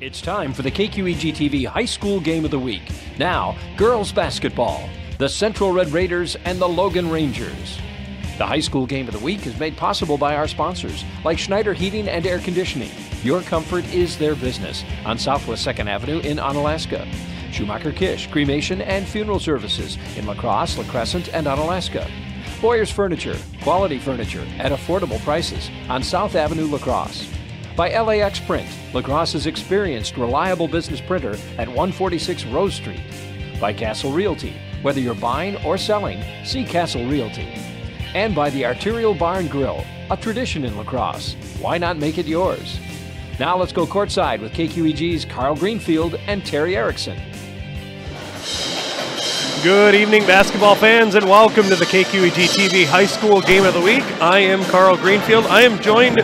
It's time for the KQEG TV High School Game of the Week. Now, girls basketball, the Central Red Raiders and the Logan Rangers. The High School Game of the Week is made possible by our sponsors, like Schneider Heating and Air Conditioning. Your comfort is their business on Southwest 2nd Avenue in Onalaska. Schumacher Kish, Cremation and Funeral Services in La Crosse, La Crescent, and Onalaska. Boyer's Furniture, quality furniture at affordable prices on South Avenue, La Crosse. By LAX Print, La Crosse's experienced, reliable business printer at 146 Rose Street. By Castle Realty, whether you're buying or selling, see Castle Realty. And by the Arterial Bar and Grill, a tradition in La Crosse. Why not make it yours? Now let's go courtside with KQEG's Carl Greenfield and Terry Erickson. Good evening, basketball fans, and welcome to the KQEG TV High School Game of the Week. I am Carl Greenfield. I am joined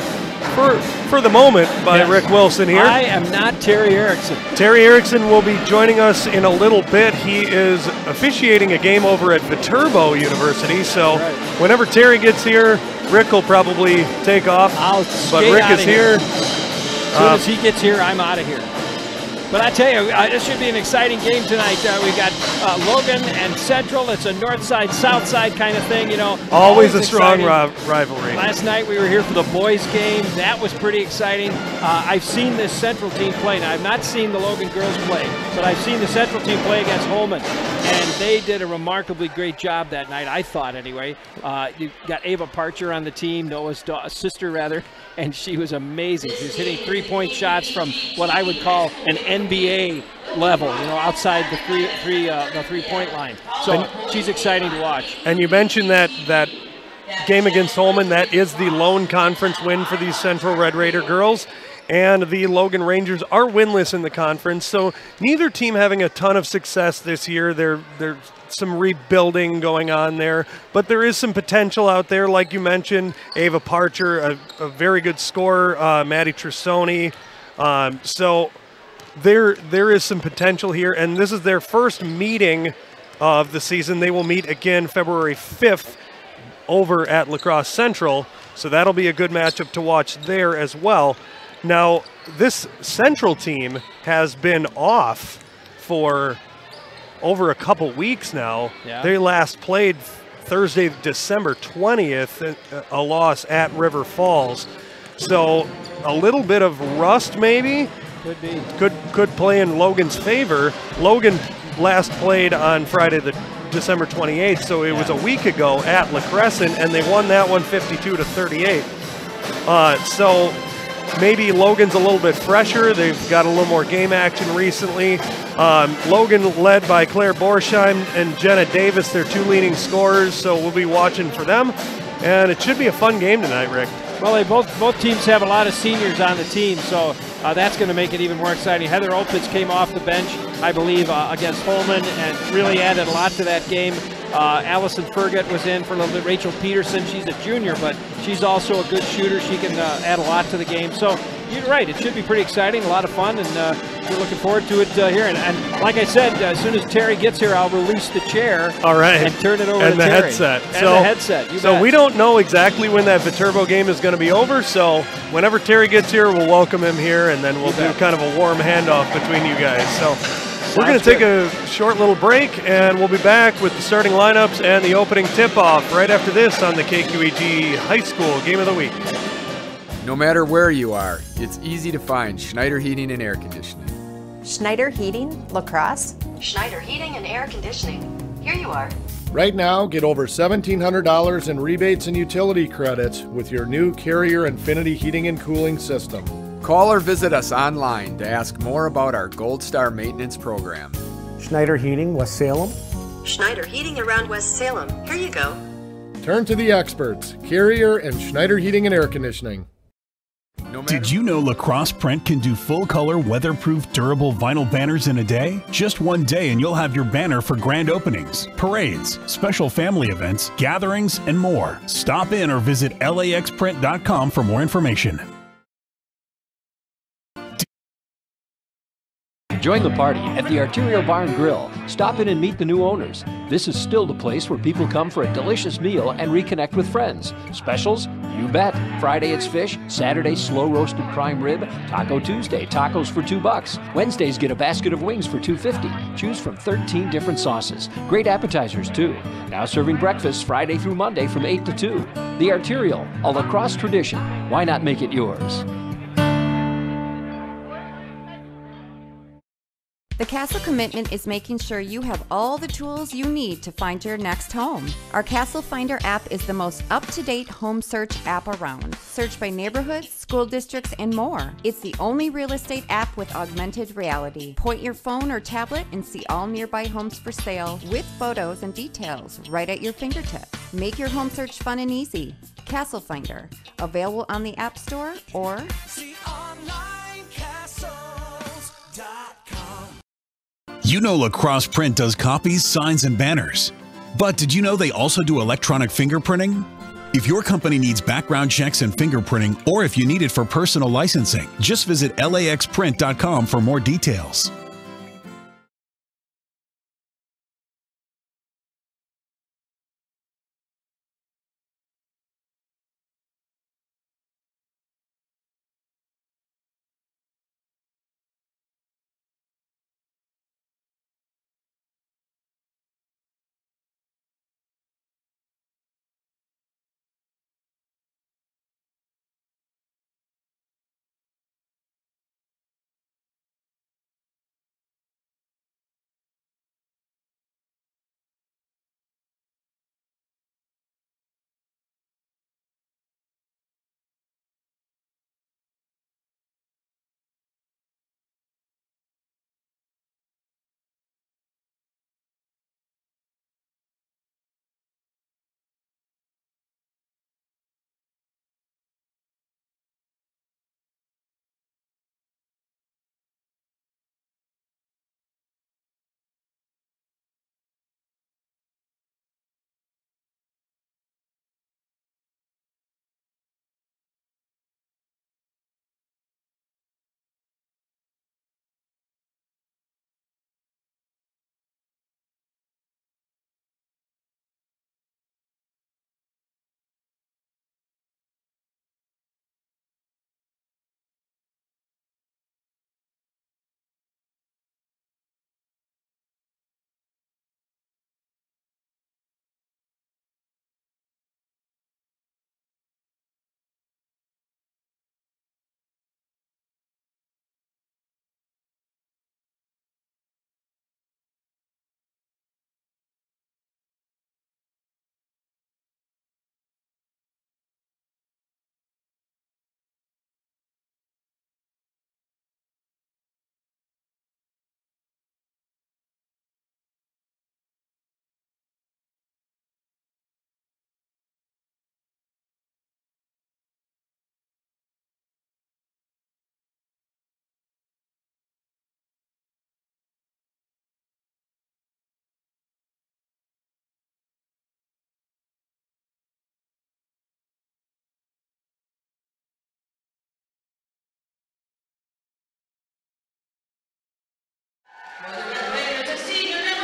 for the moment by Rick Wilson here. I am not Terry Erickson. Terry Erickson will be joining us in a little bit. He is officiating a game over at Viterbo University, so whenever Terry gets here, Rick will probably take off. But Rick is here. As soon as he gets here, I'm out of here. But I tell you, this should be an exciting game tonight. We've got Logan and Central. It's a north side, south side kind of thing, you know. Always a strong rivalry. Last night we were here for the boys game. That was pretty exciting. I've seen this Central team play. Now, I've not seen the Logan girls play, but I've seen the Central team play against Holman. And they did a remarkably great job that night, I thought anyway. You got Ava Parcher on the team, Noah's sister rather, and she was amazing. She was hitting three-point shots from what I would call an NBA level, you know, outside the three-point line. So she's exciting to watch. And you mentioned that game against Holman. That is the lone conference win for these Central Red Raider girls. And the Logan Rangers are winless in the conference, so neither team having a ton of success this year. There's some rebuilding going on there, but there is some potential out there, like you mentioned. Ava Parcher, a very good scorer, Maddie Trisoni. So there is some potential here, and this is their first meeting of the season. They will meet again February 5th over at La Crosse Central, so that'll be a good matchup to watch there as well. Now, this Central team has been off for over a couple weeks now. Yeah. They last played Thursday, December 20th, a loss at River Falls. So a little bit of rust maybe. Could be. Could play in Logan's favor. Logan last played on Friday, the December 28th, so it was a week ago at La Crescent, and they won that one 52-38. So maybe Logan's a little bit fresher. They've got a little more game action recently. Logan led by Claire Borsheim and Jenna Davis, their two leading scorers, so we'll be watching for them. And it should be a fun game tonight, Rick. Well, both teams have a lot of seniors on the team, so that's going to make it even more exciting. Heather Opitz came off the bench, I believe, against Holman and really added a lot to that game. Allison Fergut was in for a little bit. Rachel Peterson, she's a junior, but she's also a good shooter. She can add a lot to the game. So you're right, it should be pretty exciting, a lot of fun, and we're looking forward to it here. And like I said, as soon as Terry gets here, I'll release the chair. All right. And turn it over and to the Terry. Headset. And the headset. You so bet. We don't know exactly when that Viterbo game is going to be over, so whenever Terry gets here, we'll welcome him here, and then we'll do kind of a warm handoff between you guys. So we're going to take a short little break, and we'll be back with the starting lineups and the opening tip-off right after this on the KQEG High School Game of the Week. No matter where you are, it's easy to find Schneider Heating and Air Conditioning. Schneider Heating, La Crosse. Schneider Heating and Air Conditioning. Here you are. Right now, get over $1,700 in rebates and utility credits with your new Carrier Infinity Heating and Cooling System. Call or visit us online to ask more about our Gold Star Maintenance Program. Schneider Heating, West Salem. Schneider Heating around West Salem. Here you go. Turn to the experts, Carrier and Schneider Heating and Air Conditioning. Did you know La Crosse Print can do full-color, weatherproof, durable vinyl banners in a day? Just one day and you'll have your banner for grand openings, parades, special family events, gatherings, and more. Stop in or visit laxprint.com for more information. Join the party at the Arterial Bar and Grill. Stop in and meet the new owners. This is still the place where people come for a delicious meal and reconnect with friends. Specials? You bet. Friday it's fish, Saturday slow roasted prime rib, Taco Tuesday tacos for $2. Wednesdays get a basket of wings for $2.50. Choose from 13 different sauces. Great appetizers too. Now serving breakfast Friday through Monday from 8 to 2. The Arterial, a lacrosse tradition. Why not make it yours? The Castle commitment is making sure you have all the tools you need to find your next home. Our Castle Finder app is the most up-to-date home search app around. Search by neighborhoods, school districts, and more. It's the only real estate app with augmented reality. Point your phone or tablet and see all nearby homes for sale with photos and details right at your fingertips. Make your home search fun and easy. Castle Finder, available on the App Store or You know Lacrosse Print does copies, signs, and banners. But did you know they also do electronic fingerprinting? If your company needs background checks and fingerprinting, or if you need it for personal licensing, just visit laxprint.com for more details.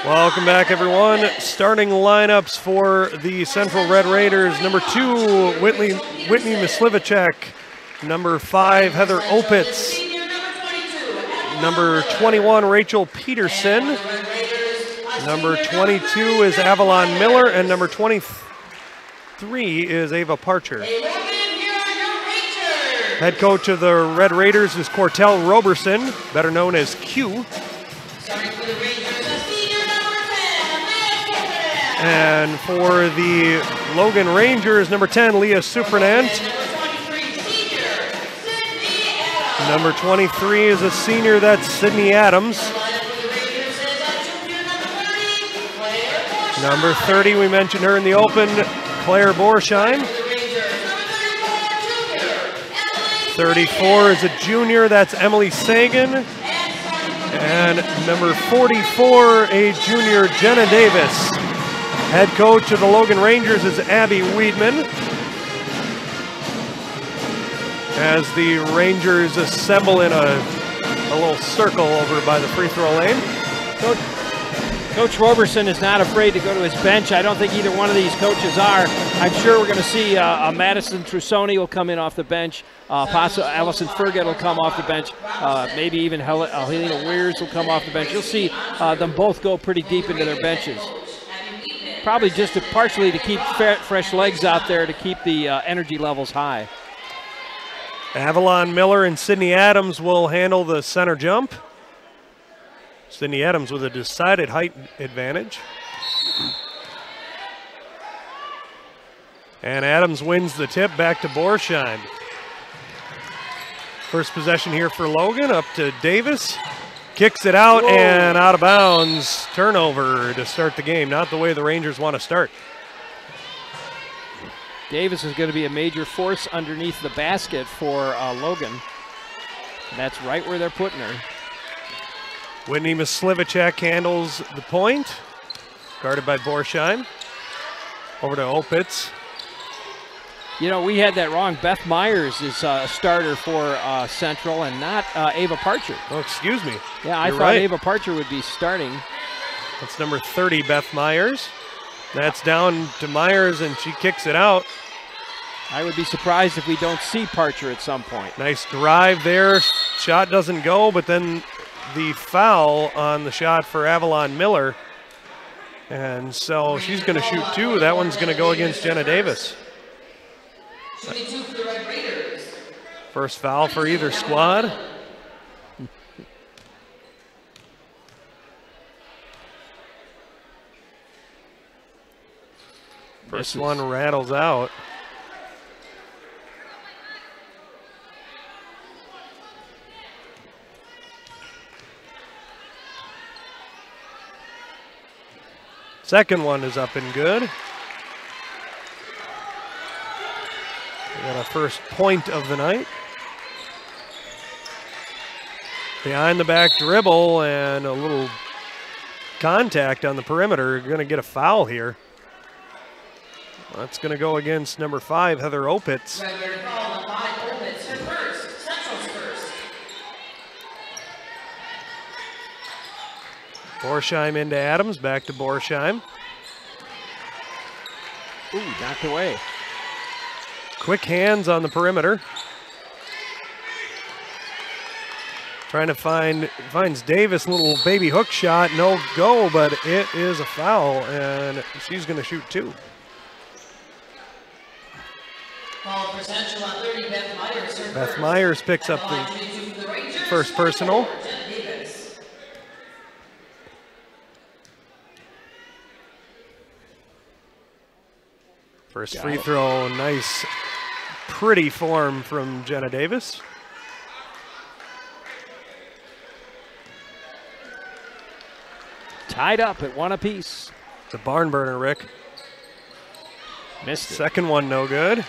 Welcome back, everyone. Starting lineups for the Central Red Raiders. Number 2, Whitney Mislivacek. Number 5, Heather Opitz. Number 21, Rachel Peterson. Number 22 is Avalon Miller. And number 23 is Ava Parcher. Head coach of the Red Raiders is Cortell Roberson, better known as Q. And for the Logan Rangers, number 10, Leah Supranant. Number 23 is a senior, that's Sydney Adams. Number 30, we mentioned her in the open, Claire Borsheim. 34 is a junior, that's Emily Sagan. And number 44, a junior, Jenna Davis. Head coach of the Logan Rangers is Abby Weedman. As the Rangers assemble in a a little circle over by the free throw lane. Coach Roberson is not afraid to go to his bench. I don't think either one of these coaches are. I'm sure we're going to see Madison Trusoni will come in off the bench. Allison Ferget will come off the bench. Maybe even Helena Weirs will come off the bench. You'll see them both go pretty deep into their benches. Probably just partially to keep fresh legs out there to keep the energy levels high. Avalon Miller and Sydney Adams will handle the center jump. Sydney Adams with a decided height advantage. And Adams wins the tip back to Borsheim. First possession here for Logan, up to Davis. Kicks it out and out of bounds. Turnover to start the game. Not the way the Rangers want to start. Davis is going to be a major force underneath the basket for Logan. And that's right where they're putting her. Whitney Maslivacek handles the point. Guarded by Borsheim. Over to Opitz. You know, we had that wrong. Beth Myers is a starter for Central and not Ava Parcher. Oh, excuse me. Yeah, I thought Ava Parcher would be starting. That's number 30, Beth Myers. That's down to Myers, and she kicks it out. I would be surprised if we don't see Parcher at some point. Nice drive there. Shot doesn't go, but then the foul on the shot for Avalon Miller. And so she's going to shoot two. That one's going to go against Jenna Davis. First foul for either squad. First one rattles out. Second one is up and good. We got our first point of the night. Behind the back dribble and a little contact on the perimeter. Going to get a foul here. That's going to go against number 5, Heather Opitz. Borsheim into Adams, back to Borsheim. Ooh, knocked away. Quick hands on the perimeter. Trying to finds Davis, little baby hook shot, no go, but it is a foul, and she's going to shoot two. Beth Myers picks up the first personal. First free throw, nice, pretty form from Jenna Davis. Tied up at one apiece. It's a barn burner, Rick. Missed it. Second one, no good.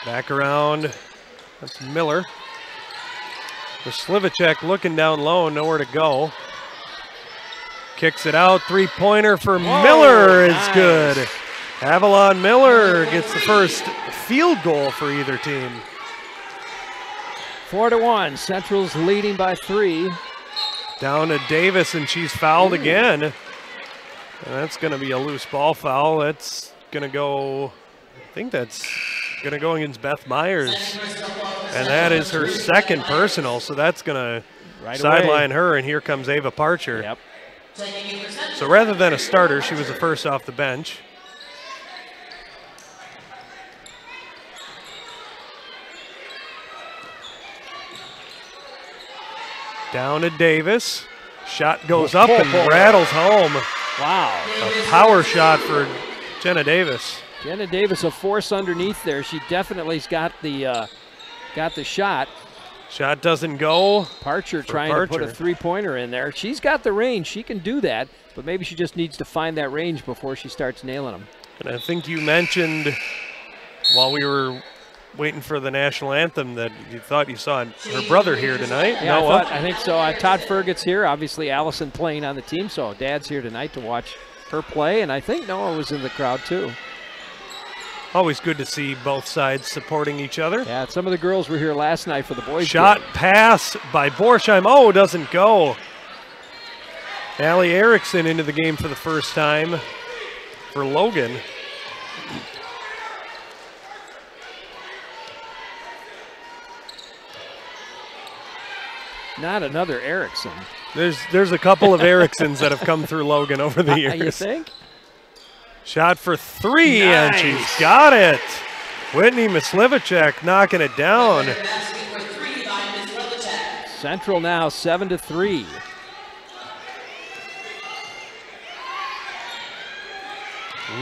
Back around, that's Miller. Slivacek looking down low, nowhere to go. Kicks it out, three-pointer for Miller is good. Avalon Miller gets the first field goal for either team. 4-1, Central's leading by 3. Down to Davis, and she's fouled again. And that's going to be a loose ball foul. That's going to go, I think that's going to go against Beth Myers. And that is her second personal, so that's going to sideline her, and here comes Ava Parcher. Yep. So rather than a starter, she was the first off the bench. Down to Davis. Shot goes up and rattles home. Wow. A power shot for Jenna Davis. Jenna Davis, a force underneath there. She definitely's got the shot. Shot doesn't go. Parcher trying to put a three-pointer in there. She's got the range. She can do that, but maybe she just needs to find that range before she starts nailing them. And I think you mentioned while we were waiting for the national anthem that you thought you saw her brother here tonight. Yeah, I think so. Todd Ferget's here. Obviously, Allison playing on the team, so Dad's here tonight to watch her play, and I think Noah was in the crowd too. Always good to see both sides supporting each other. Yeah, some of the girls were here last night for the boys' Shot game. pass by Borsheim. Oh, doesn't go. Allie Erickson into the game for the first time for Logan. Not another Erickson. There's a couple of Ericksons that have come through Logan over the years. You think? Shot for three, nice. And she's got it. Whitney Mislivacek knocking it down. Central now 7-3.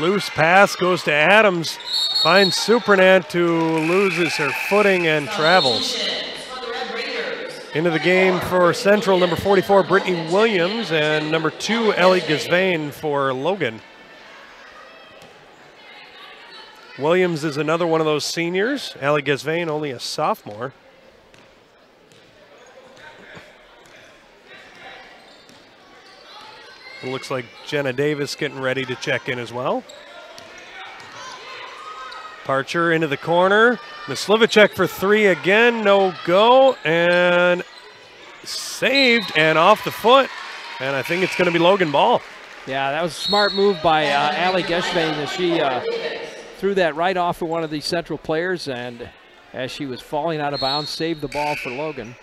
Loose pass goes to Adams. Finds Supernant, who loses her footing and travels. Into the game for Central, number 44, Brittany Williams, and number 2, Ellie Gazvain for Logan. Williams is another one of those seniors. Ellie Gazvain, only a sophomore. It looks like Jenna Davis getting ready to check in as well. Parcher into the corner. Mislivacek for three again, no go, and saved and off the foot. And I think it's going to be Logan ball. Yeah, that was a smart move by Allie Geschvein as she threw that right off of one of the Central players, and as she was falling out of bounds, saved the ball for Logan.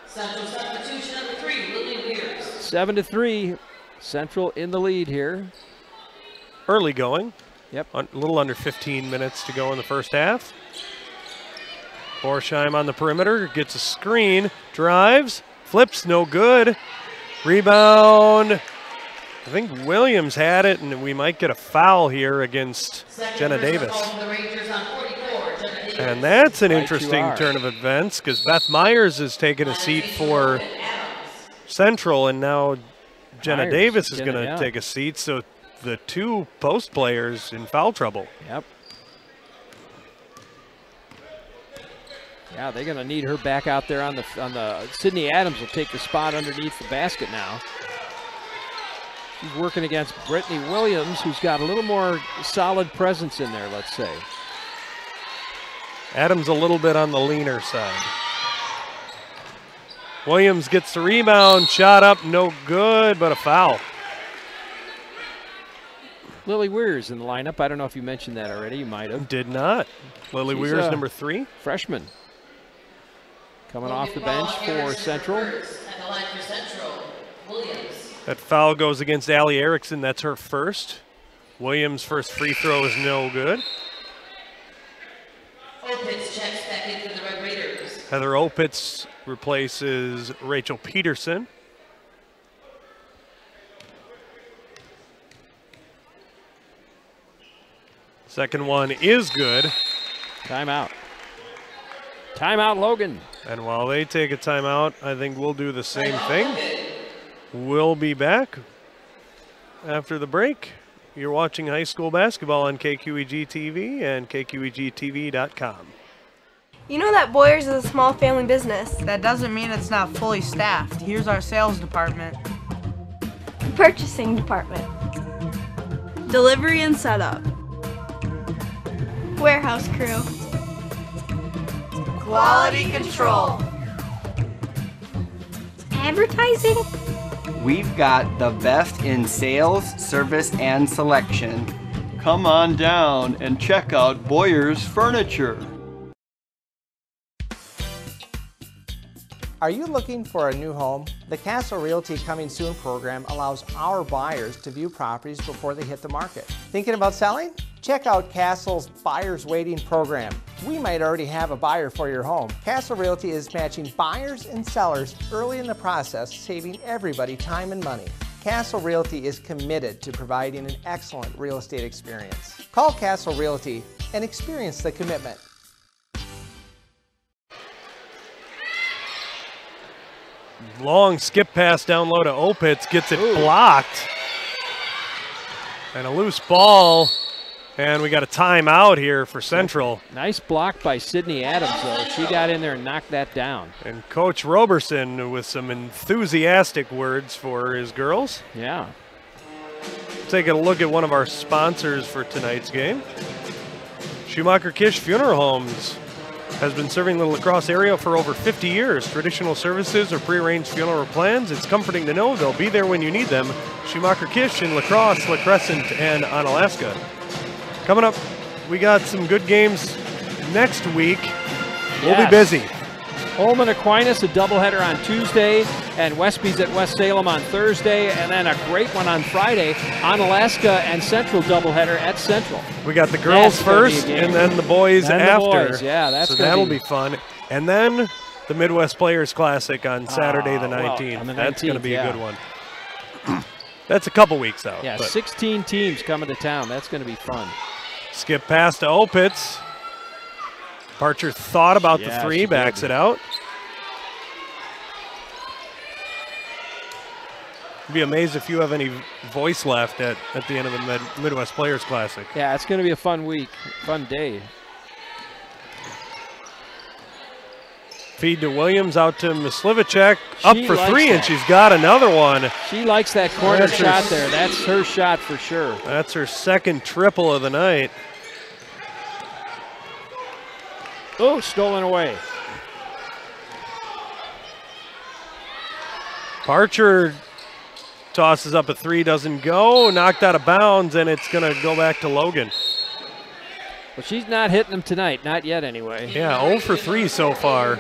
Central substitution number 3, Lily Weers. 7-3, Central in the lead here. Early going. Yep. A little under 15 minutes to go in the first half. Borsheim on the perimeter, gets a screen, drives, flips, no good. Rebound. I think Williams had it, and we might get a foul here against Jenna Davis. And that's an interesting turn of events, because Beth Myers is taking a seat for Central, and now Jenna Davis is going to take a seat. So the two post players in foul trouble. Yep. Yeah, they're going to need her back out there on the Sydney Adams will take the spot underneath the basket now. She's working against Brittany Williams, who's got a little more solid presence in there, let's say. Adams a little bit on the leaner side. Williams gets the rebound, shot up, no good, but a foul. Lily Weir's in the lineup. I don't know if you mentioned that already. You might have. Did not. Lily Weir's number 3. Freshman. Coming off the bench for Central. That foul goes against Allie Erickson. That's her first. Williams' first free throw is no good. Opitz checks back in for the Red Raiders. Heather Opitz replaces Rachel Peterson. Second one is good. Timeout. Timeout, Logan. And while they take a timeout, I think we'll do the same thing. We'll be back after the break. You're watching high school basketball on KQEG TV and KQEGTV.com. You know that Boyers is a small family business. That doesn't mean it's not fully staffed. Here's our sales department. Purchasing department. Delivery and setup. Warehouse crew. Quality control. Advertising. We've got the best in sales, service, and selection. Come on down and check out Boyer's Furniture. Are you looking for a new home? The Castle Realty Coming Soon program allows our buyers to view properties before they hit the market. Thinking about selling? Check out Castle's Buyers Waiting program. We might already have a buyer for your home. Castle Realty is matching buyers and sellers early in the process, saving everybody time and money. Castle Realty is committed to providing an excellent real estate experience. Call Castle Realty and experience the commitment. Long skip pass down low to Opitz, gets it blocked. And a loose ball. And we got a timeout here for Central. Nice block by Sydney Adams, though. She got in there and knocked that down. And Coach Roberson with some enthusiastic words for his girls. Yeah. take a look at one of our sponsors for tonight's game. Schumacher Kish Funeral Homes has been serving the La Crosse area for over 50 years. Traditional services or prearranged funeral plans. It's comforting to know they'll be there when you need them. Schumacher Kish in La Crosse, La Crescent, and Onalaska. Coming up, we got some good games next week. We'll be busy. Holman Aquinas, a doubleheader on Tuesday, and Westby's at West Salem on Thursday, and then a great one on Friday. Onalaska and Central doubleheader at Central. We got the girls first, and then the boys after. The boys. Yeah, so that'll be fun. And then the Midwest Players Classic on Saturday the 19th. On the 19th. That's going to be a good one. That's a couple weeks out. Yeah, 16 teams coming to town. That's going to be fun. Skip pass to Opitz. Parcher thought about the three, backs it out. I'd be amazed if you have any voice left at the end of the Midwest Players Classic. Yeah, it's going to be a fun week, fun day. Feed to Williams, out to Mislivacek, up for three, and she's got another one. She likes that corner shot there. That's her shot for sure. That's her second triple of the night. Oh, stolen away. Parcher tosses up a three, doesn't go, knocked out of bounds, and it's going to go back to Logan. Well, she's not hitting them tonight, not yet anyway. Yeah, 0 for 3 so far.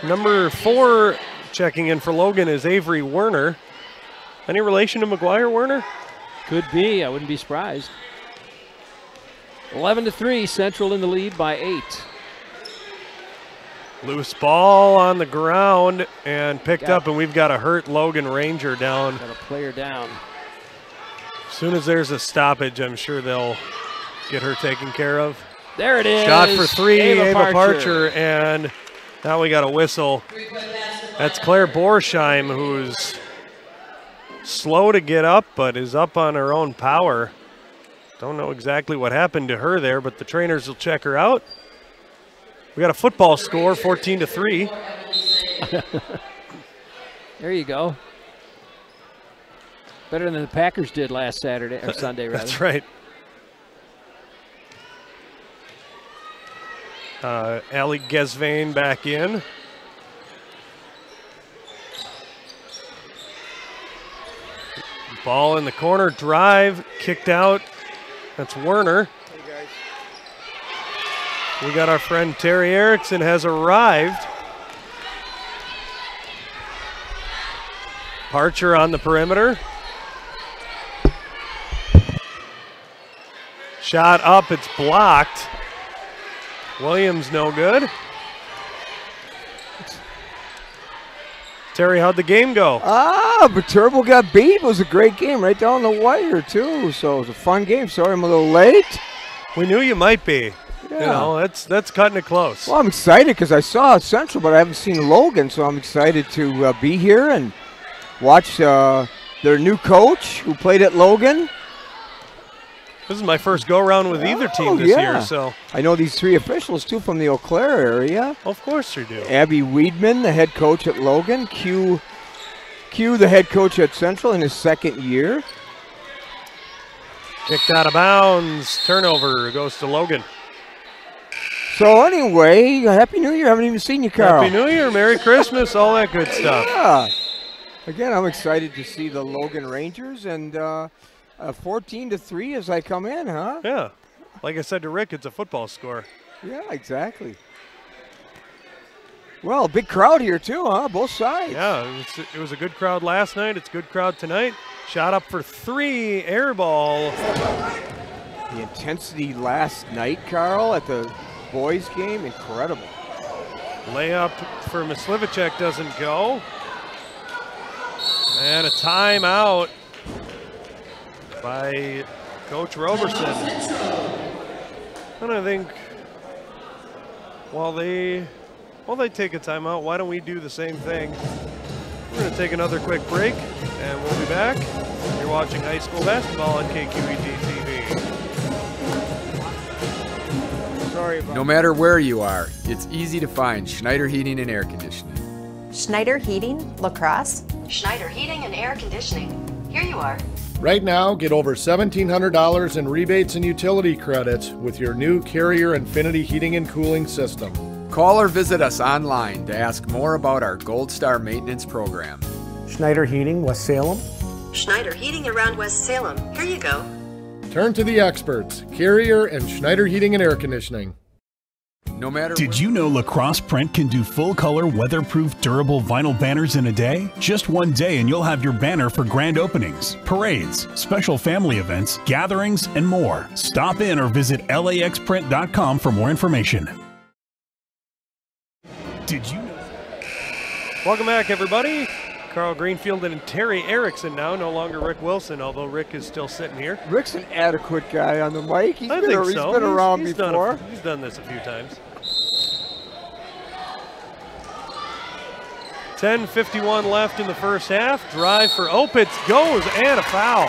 Number 4 checking in for Logan is Avery Werner. Any relation to McGuire Werner? Could be, I wouldn't be surprised. 11-3, Central in the lead by 8. Loose ball on the ground and picked up, and we've got a hurt Logan Ranger down. Got a player down. As soon as there's a stoppage, I'm sure they'll get her taken care of. There it is. Shot for three, Ava Parcher, and now we got a whistle. That's Claire Borsheim, who's slow to get up, but is up on her own power. Don't know exactly what happened to her there, but the trainers will check her out. We got a football score, 14-3. There you go. Better than the Packers did last Saturday, or Sunday, rather. That's right. Allie Gesvain back in. Ball in the corner, drive, kicked out. That's Werner. Hey guys. We got our friend Terry Erickson has arrived. Parcher on the perimeter. Shot up, it's blocked. Williams no good. Terry, how'd the game go? But Turbo got beat. It was a great game right down the wire, too. So it was a fun game. Sorry I'm a little late. We knew you might be. Yeah. You know, that's cutting it close. Well, I'm excited because I saw Central, but I haven't seen Logan, so I'm excited to be here and watch their new coach who played at Logan. This is my first go-around with either team this year, so. I know these three officials, too, from the Eau Claire area. Of course you do. Abby Weedman, the head coach at Logan. Q, the head coach at Central in his second year. Kicked out of bounds. Turnover goes to Logan. So anyway, Happy New Year. I haven't even seen you, Carl. Happy New Year, Merry Christmas, all that good stuff. Yeah. Again, I'm excited to see the Logan Rangers, and 14-3 as I come in, huh? Yeah. Like I said to Rick, it's a football score. Yeah, exactly. Well, big crowd here too, huh? Both sides. Yeah, it was a good crowd last night. It's a good crowd tonight. Shot up for three, air ball. The intensity last night, Carl, at the boys' game, incredible. Layup for Mislivacek doesn't go. And a timeout by Coach Roberson. And I think while they take a timeout, why don't we do the same thing? We're going to take another quick break, and we'll be back. You're watching high school basketball on KQEG TV. Sorry about No matter where you are, it's easy to find Schneider Heating and Air Conditioning. Schneider Heating, La Crosse. Schneider Heating and Air Conditioning. Here you are. Right now, get over $1,700 in rebates and utility credits with your new Carrier Infinity heating and cooling system. Call or visit us online to ask more about our Gold Star maintenance program. Schneider Heating, West Salem. Schneider Heating around West Salem. Here you go. Turn to the experts, Carrier and Schneider Heating and Air Conditioning. No matter. Did you know Lacrosse Print can do full color, weatherproof, durable vinyl banners in a day? Just one day and you'll have your banner for grand openings, parades, special family events, gatherings, and more. Stop in or visit laxprint.com for more information. Did you know? Welcome back, everybody. Carl Greenfield and Terry Erickson now, no longer Rick Wilson, although Rick is still sitting here. Rick's an adequate guy on the mic. He's been around before. He's done this a few times. 10:51 left in the first half. Drive for Opitz goes, and a foul.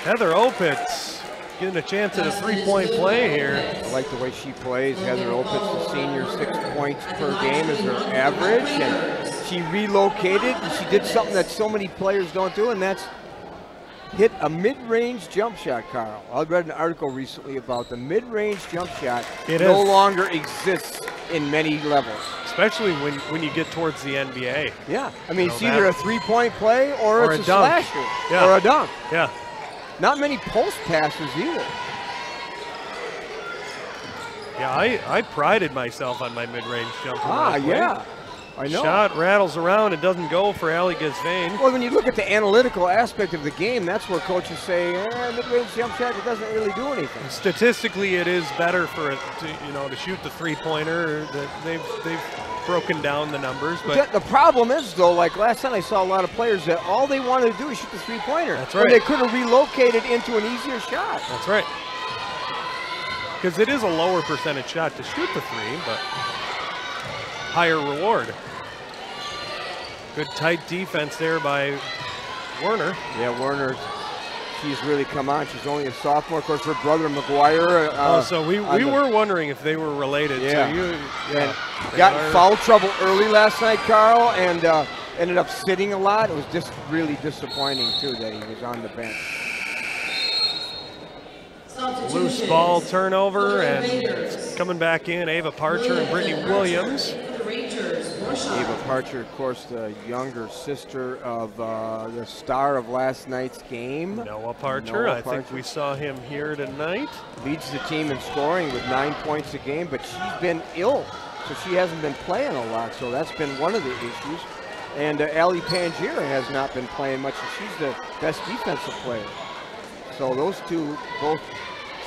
Heather Opitz getting a chance at a three-point play here. I like the way she plays. Heather Opitz, the senior, 6 points per game is her average. And she relocated, and she did something that so many players don't do, and that's hit a mid-range jump shot, Carl. I read an article recently about the mid-range jump shot no longer exists in many levels. Especially when you get towards the NBA. Yeah, I mean, it's either a three-point play or it's a dunk. slasher or a dunk. Yeah. Not many post passes either. Yeah, I prided myself on my mid-range jumper. Yeah. I know. Shot rattles around, it doesn't go for Allie Gazvain. Well, when you look at the analytical aspect of the game, that's where coaches say, mid-range jump shot, it doesn't really do anything. Statistically, it is better for it to shoot the three-pointer. They've broken down the numbers, but the problem is, though, like last time I saw a lot of players that all they wanted to do is shoot the three-pointer. That's right. And they could have relocated into an easier shot. That's right. Because it is a lower percentage shot to shoot the three, but higher reward. Good tight defense there by Werner. Yeah, Werner, she's really come on. She's only a sophomore. Of course, her brother McGuire. So we were wondering if they were related. Yeah. So and got in foul trouble early last night, Carl, and ended up sitting a lot. It was just really disappointing, too, that he was on the bench. Loose ball turnover, and coming back in, Ava Parcher and Brittany Williams. Ava Parcher, of course, the younger sister of the star of last night's game. Noah Parcher. I think we saw him here tonight. Leads the team in scoring with 9 points a game, but she's been ill, so she hasn't been playing a lot, so that's been one of the issues. And Allie Pangier has not been playing much, and she's the best defensive player. So those two, both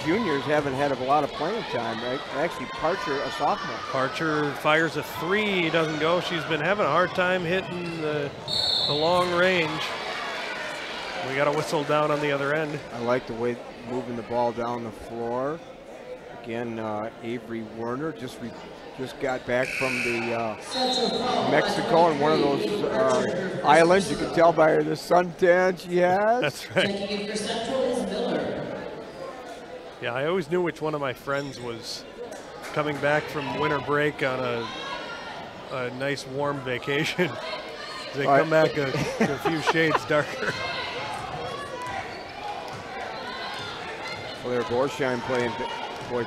juniors, haven't had a lot of playing time, right? Actually, Parcher, a sophomore. Parcher fires a three, doesn't go. She's been having a hard time hitting the long range. We got a whistle down on the other end. I like the way moving the ball down the floor. Again, Avery Werner just got back from the Mexico, and one of those islands. You can tell by her the suntan she has. That's right. Yeah, I always knew which one of my friends was coming back from winter break on a nice warm vacation. They come back a few shades darker. Claire Borsheim playing. Boy,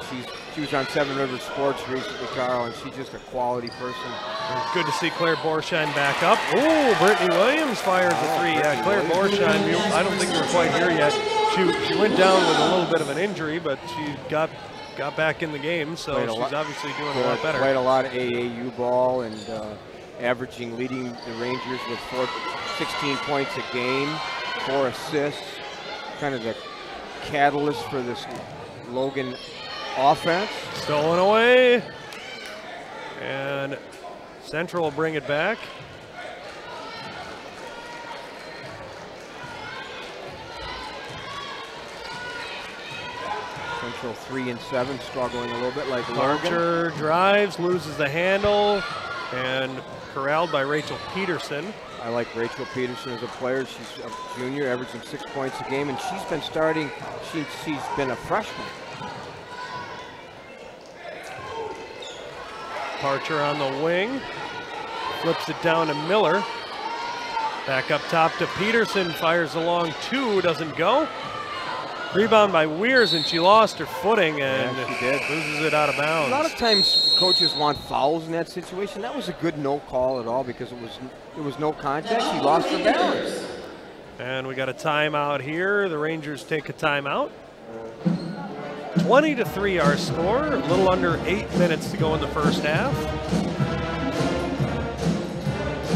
she was on Seven Rivers Sports recently, Carl, and she's just a quality person. It's good to see Claire Borsheim back up. Oh, Brittany Williams fires a three. Yeah, Claire Borsheim, I don't think you were quite here yet. She went down with a little bit of an injury, but she got back in the game, so she's obviously doing a lot better. Played a lot of AAU ball and leading the Rangers with 16 points a game, 4 assists, kind of the catalyst for this Logan offense. Stolen away, and Central will bring it back. Central 3 and 7, struggling a little bit like Logan. Archer drives, loses the handle, and corralled by Rachel Peterson. I like Rachel Peterson as a player. She's a junior, averaging 6 points a game, and she's been starting. She's been a freshman. Parcher on the wing, flips it down to Miller. Back up top to Peterson, fires along 2, doesn't go. Rebound by Weirs, and she lost her footing and loses it out of bounds. A lot of times coaches want fouls in that situation. That was a good no call at all because it was no contact. She lost her balance. And we got a timeout here. The Rangers take a timeout. 20-3 our score. A little under 8 minutes to go in the first half.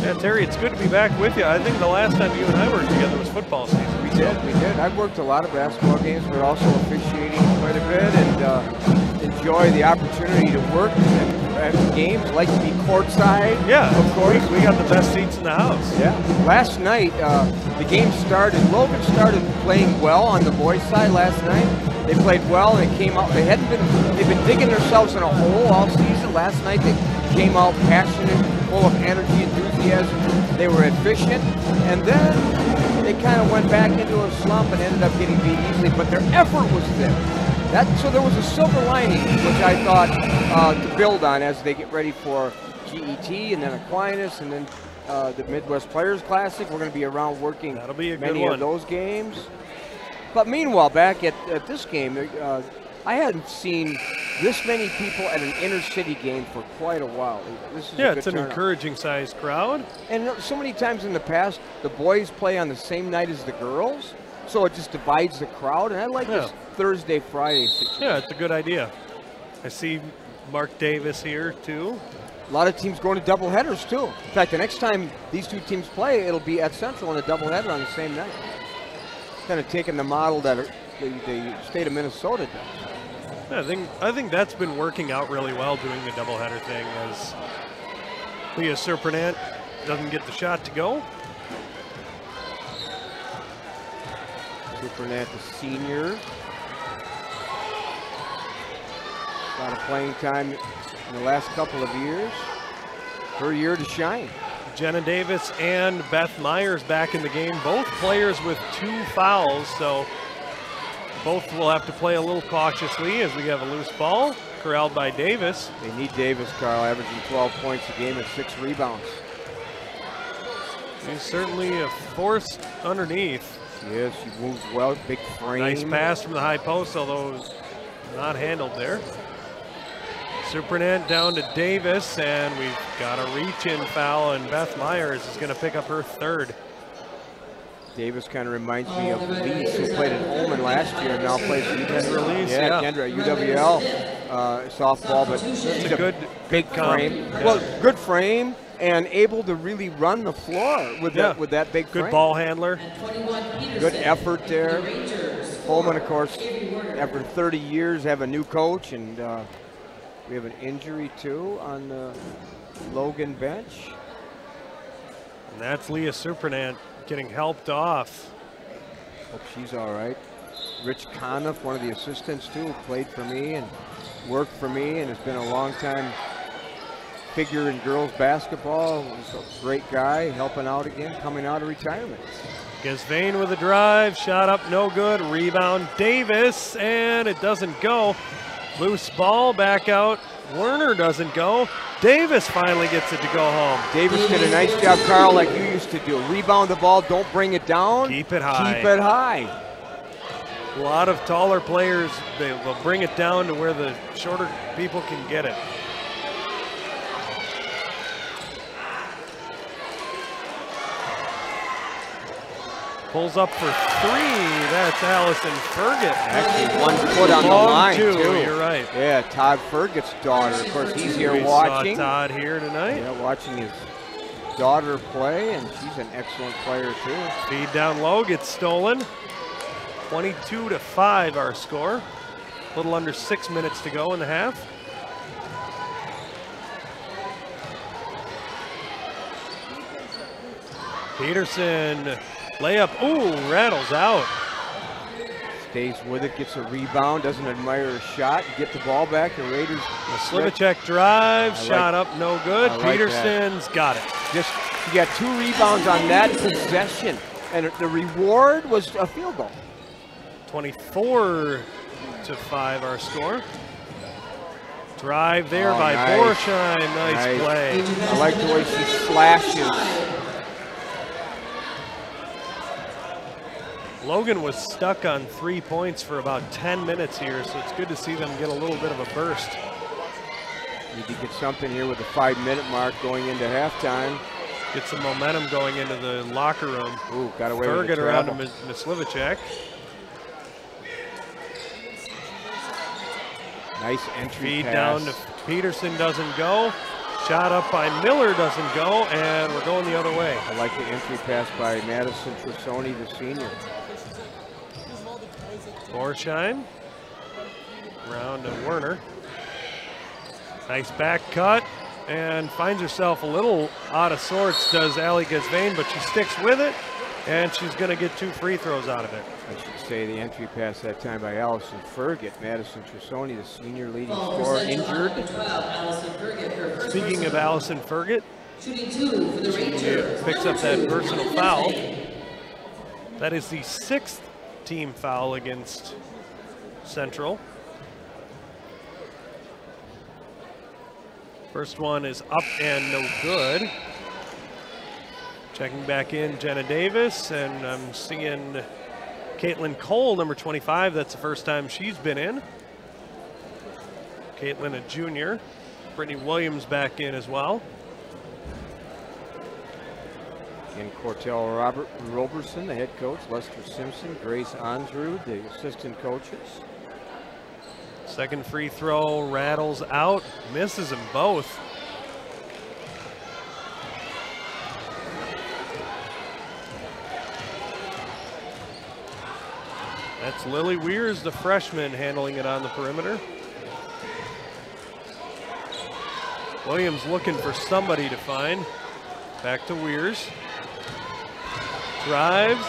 Yeah, Terry, it's good to be back with you. I think the last time you and I worked together was football season. We did. I've worked a lot of basketball games, but also officiating quite a bit, and enjoy the opportunity to work at games. Like to be courtside. Yeah, of course. We got the best seats in the house. Yeah. Last night, the game started. Logan started playing well on the boys' side last night. They played well. They came out. They've been digging themselves in a hole all season. Last night they came out passionate, full of energy, enthusiasm. They were efficient, and then they kind of went back into a slump and ended up getting beat easily. But their effort was there. So there was a silver lining, which I thought to build on as they get ready for GET and then Aquinas and then the Midwest Players Classic. We're going to be around working many of those games. But meanwhile, back at this game, I hadn't seen this many people at an inner city game for quite a while. This is it's an encouraging sized crowd. And so many times in the past, the boys play on the same night as the girls, so it just divides the crowd. And I like this Thursday, Friday situation. Yeah, it's a good idea. I see Mark Davis here too. A lot of teams going to doubleheaders too. In fact, the next time these two teams play, it'll be at Central in a doubleheader on the same night. Kind of taking the model that the state of Minnesota does. Yeah, I think that's been working out really well, doing the doubleheader thing, as Leah Surprenant doesn't get the shot to go. Surprenant, the senior. A lot of playing time in the last couple of years. Her year to shine. Jenna Davis and Beth Myers back in the game. Both players with 2 fouls, so both will have to play a little cautiously as we have a loose ball corralled by Davis. They need Davis, Carl, averaging 12 points a game and 6 rebounds. She's certainly a force underneath. She is. She moves well, big frame. Nice pass from the high post, although it was not handled there. Surprenant down to Davis, and we've got a reach-in foul, and Beth Myers is going to pick up her 3rd. Davis kind of reminds me of Lees, who played at Holman last year and now plays Kendra Lees. Yeah, Kendra, UWL softball, but it's a good big frame. Yeah. Well, good frame and able to really run the floor with that big frame. Good ball handler. Good effort there. Holman, of course, after 30 years, have a new coach, and we have an injury too on the Logan bench. And that's Leah Surprenant getting helped off. Hope she's all right. Rich Conniff, one of the assistants too, played for me and worked for me and has been a long time figure in girls basketball. He's a great guy, helping out again, coming out of retirement. Gesvain with a drive, shot up, no good. Rebound Davis, and it doesn't go. Loose ball, back out. Werner doesn't go. Davis finally gets it to go home. Davis did a nice job, Carl, like you used to do. Rebound the ball, don't bring it down. Keep it high. Keep it high. A lot of taller players, they will bring it down to where the shorter people can get it. Pulls up for 3. That's Allison Ferget. Actually, 1 foot on the line, too. You're right. Yeah, Todd Ferget's daughter. Of course, he's here watching. Saw Todd here tonight. Yeah, watching his daughter play, and she's an excellent player, too. Feed down low, gets stolen. 22-5 our score. A little under 6 minutes to go in the half. Peterson. Layup, ooh, rattles out. Stays with it, gets a rebound, doesn't admire a shot, get the ball back, the Raiders. The Slivacek drive, shot up, no good. Peterson's got it. She got 2 rebounds on that possession, and the reward was a field goal. 24-5 our score. Drive there by Borsheim, nice play. I like the way she slashes. Logan was stuck on 3 points for about 10 minutes here, so it's good to see them get a little bit of a burst. Need to get something here with the 5-minute mark going into halftime. Get some momentum going into the locker room. Ooh, got away Ferget with the around to travel. Mislivacek. Nice entry Feed pass. down to Peterson, doesn't go. Shot up by Miller, doesn't go, and we're going the other way. I like the entry pass by Madison Trussoni, the senior. Borsheim. Round to Werner. Nice back cut, and finds herself a little out of sorts, does Allie Gasvain, but she sticks with it, and she's going to get 2 free throws out of it. I should say the entry pass that time by Allison Ferget. Madison Trussoni, the senior leading scorer, injured. Speaking of Allison Ferget, Shooting 2 for the she Rangers. picks up that personal foul. That is the 6th team foul against Central. First one is up and no good. Checking back in, Jenna Davis, and I'm seeing Caitlin Cole, number 25. That's the first time she's been in. Caitlin, a junior. Brittany Williams back in as well. And Cortel Roberson, the head coach, Lester Simpson, Grace Ansrud, the assistant coaches. Second free throw rattles out, misses them both. That's Lily Weirs, the freshman, handling it on the perimeter. Williams looking for somebody to find. Back to Weirs. Drives.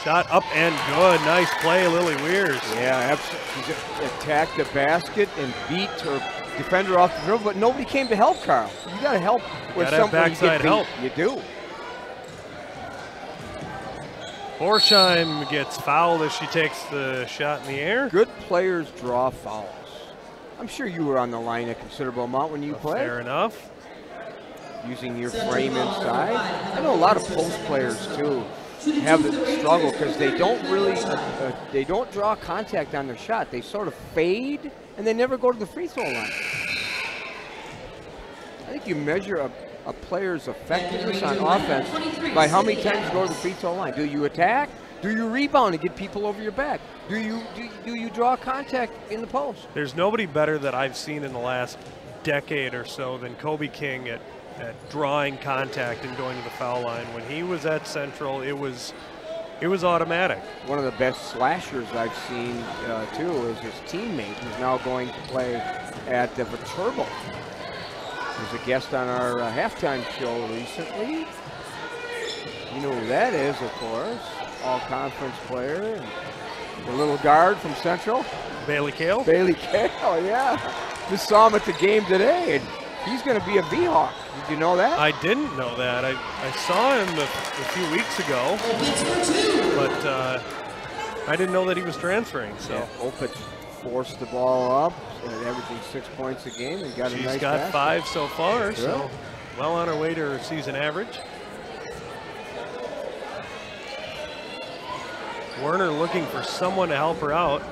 Shot up and good. Nice play, Lily Weirs. Yeah, absolutely. She attacked the basket and beat her defender off the dribble, but nobody came to help Carl. You got to help with Gotta have somebody backside help. You do. Borsheim gets fouled as she takes the shot in the air. Good players draw fouls. I'm sure you were on the line a considerable amount when you played. Fair enough. Using your frame inside. I know a lot of post players too have the struggle because they don't really, they don't draw contact on their shot. They sort of fade and they never go to the free throw line. I think you measure a player's effectiveness on offense by how many times you go to the free throw line. Do you attack? Do you rebound and get people over your back? Do you draw contact in the post? There's nobody better that I've seen in the last decade or so than Kobe King at drawing contact and going to the foul line. When he was at Central, it was automatic. One of the best slashers I've seen too is his teammate, who's now going to play at the Viterbo. He was a guest on our halftime show recently. You know who that is, of course. All-conference player. And the little guard from Central. Bailey Kale? Bailey Kale, yeah. Just saw him at the game today, and he's going to be a V-Hawk. Did you know that? I didn't know that. I saw him a few weeks ago, but I didn't know that he was transferring. So yeah, Opitz forced the ball up, averaging 6 points a game, and got a nice She's got basket. 5 so far, so well on her way to her season average. Werner looking for someone to help her out.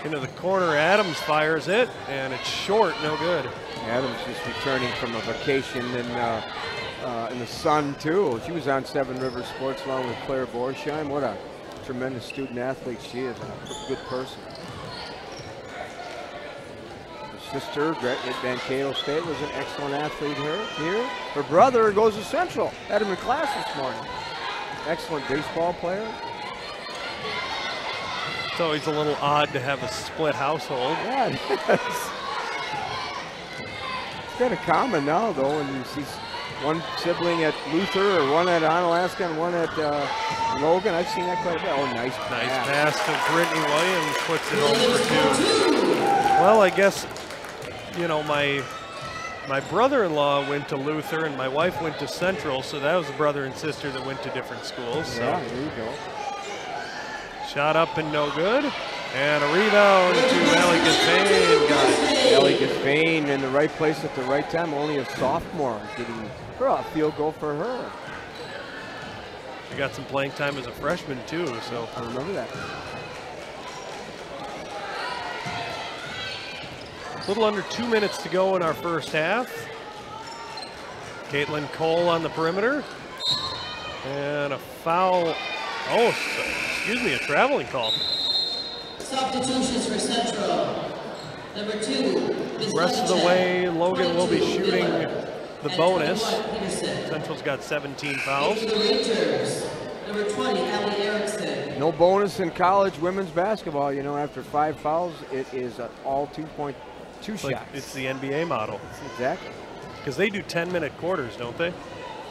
Into the corner, Adams fires it, and it's short, no good. Adams is returning from a vacation in the sun, too. She was on Seven Rivers Sports along with Claire Borsheim. What a tremendous student athlete she is, and a good person. Her sister, at Mankato State, was an excellent athlete here. Her brother goes to Central, had him in class this morning. Excellent baseball player. It's always a little odd to have a split household. Yeah, it is. It's kind of common now, though, when you see one sibling at Luther or one at Onalaska and one at Logan. I've seen that quite a bit. Oh, nice pass to Brittany Williams, puts it home for 2. Well, I guess, you know, my brother-in-law went to Luther and my wife went to Central, so that was a brother and sister that went to different schools. So. Yeah, there you go. Shot up and no good. And a rebound to Allie Gasvain. Got it. Allie Gasvain in the right place at the right time. Only a sophomore, getting her a field goal for her. She got some playing time as a freshman too, so. I remember that. A little under 2 minutes to go in our first half. Caitlin Cole on the perimeter. And a foul. Oh, excuse me, a traveling call. Substitutions for Central. Number 2. Rest of the way, Logan will be shooting the bonus. Central's got 17 fouls. Number 20, Allie Erickson. No bonus in college women's basketball. You know, after 5 fouls, it is all 2.2 shots. Like it's the NBA model. Exactly. Because they do 10-minute quarters, don't they?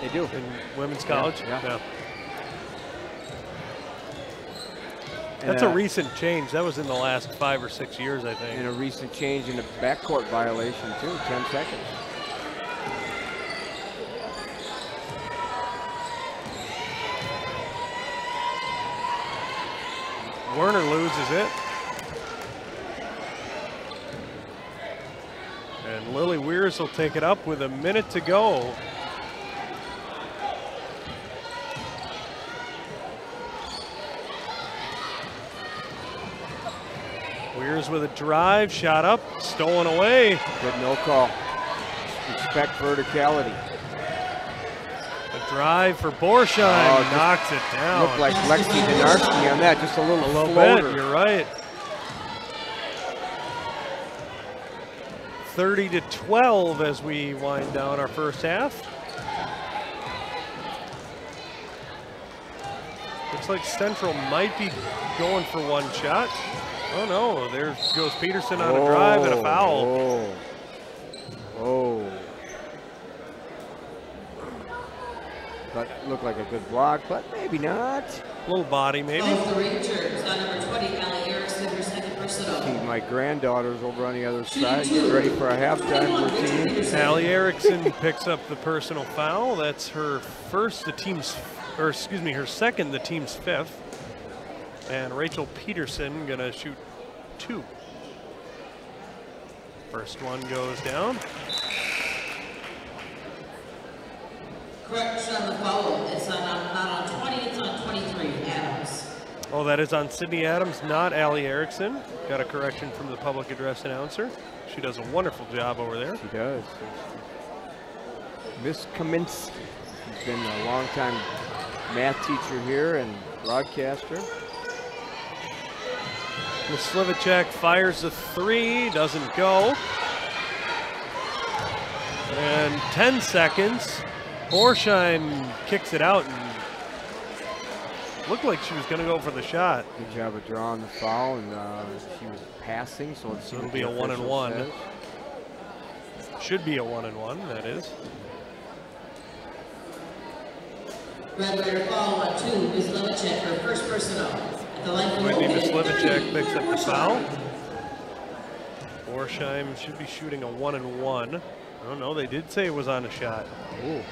They do. In women's college? Yeah. That's a recent change. That was in the last 5 or 6 years, I think. And a recent change in the backcourt violation, too, 10 seconds. Werner loses it. And Lily Weirs will take it up with a minute to go. Weirs with a drive, shot up, stolen away. Good no call. Respect verticality. A drive for Borsheim, knocks it down. Looked like Lexi Donarski on that, just a little floater. Bit, you're right. 30-12 as we wind down our first half. Looks like Central might be going for one shot. Oh no, there goes Peterson on a drive and a foul. That looked like a good block, but maybe not. A little body, maybe. The Rangers on number 20, Allie Erickson, her second personal. See my granddaughter's over on the other side, getting ready for a halftime routine. Allie Erickson picks up the personal foul. That's her first, her second, the team's fifth. And Rachel Peterson gonna shoot 2. First one goes down. Correction on the foul. It's not on 20, it's on 23, Adams. Oh, that is on Sydney Adams, not Allie Erickson. Got a correction from the public address announcer. She does a wonderful job over there. She does. Miss Kaminsky. She's been a long-time math teacher here and broadcaster. Slivacek fires the 3, doesn't go. And 10 seconds. Borsheim kicks it out and looked like she was going to go for the shot. Good job of drawing the foul, and she was passing, so it'll be a 1-and-1. Should be a 1-and-1, that is. Red Raider foul on 2, Ms. Slivacek, her first personal. Maybe Ms. Slivacek picks up the foul. Borsheim should be shooting a 1-and-1. I don't know, they did say it was on a shot. Ooh.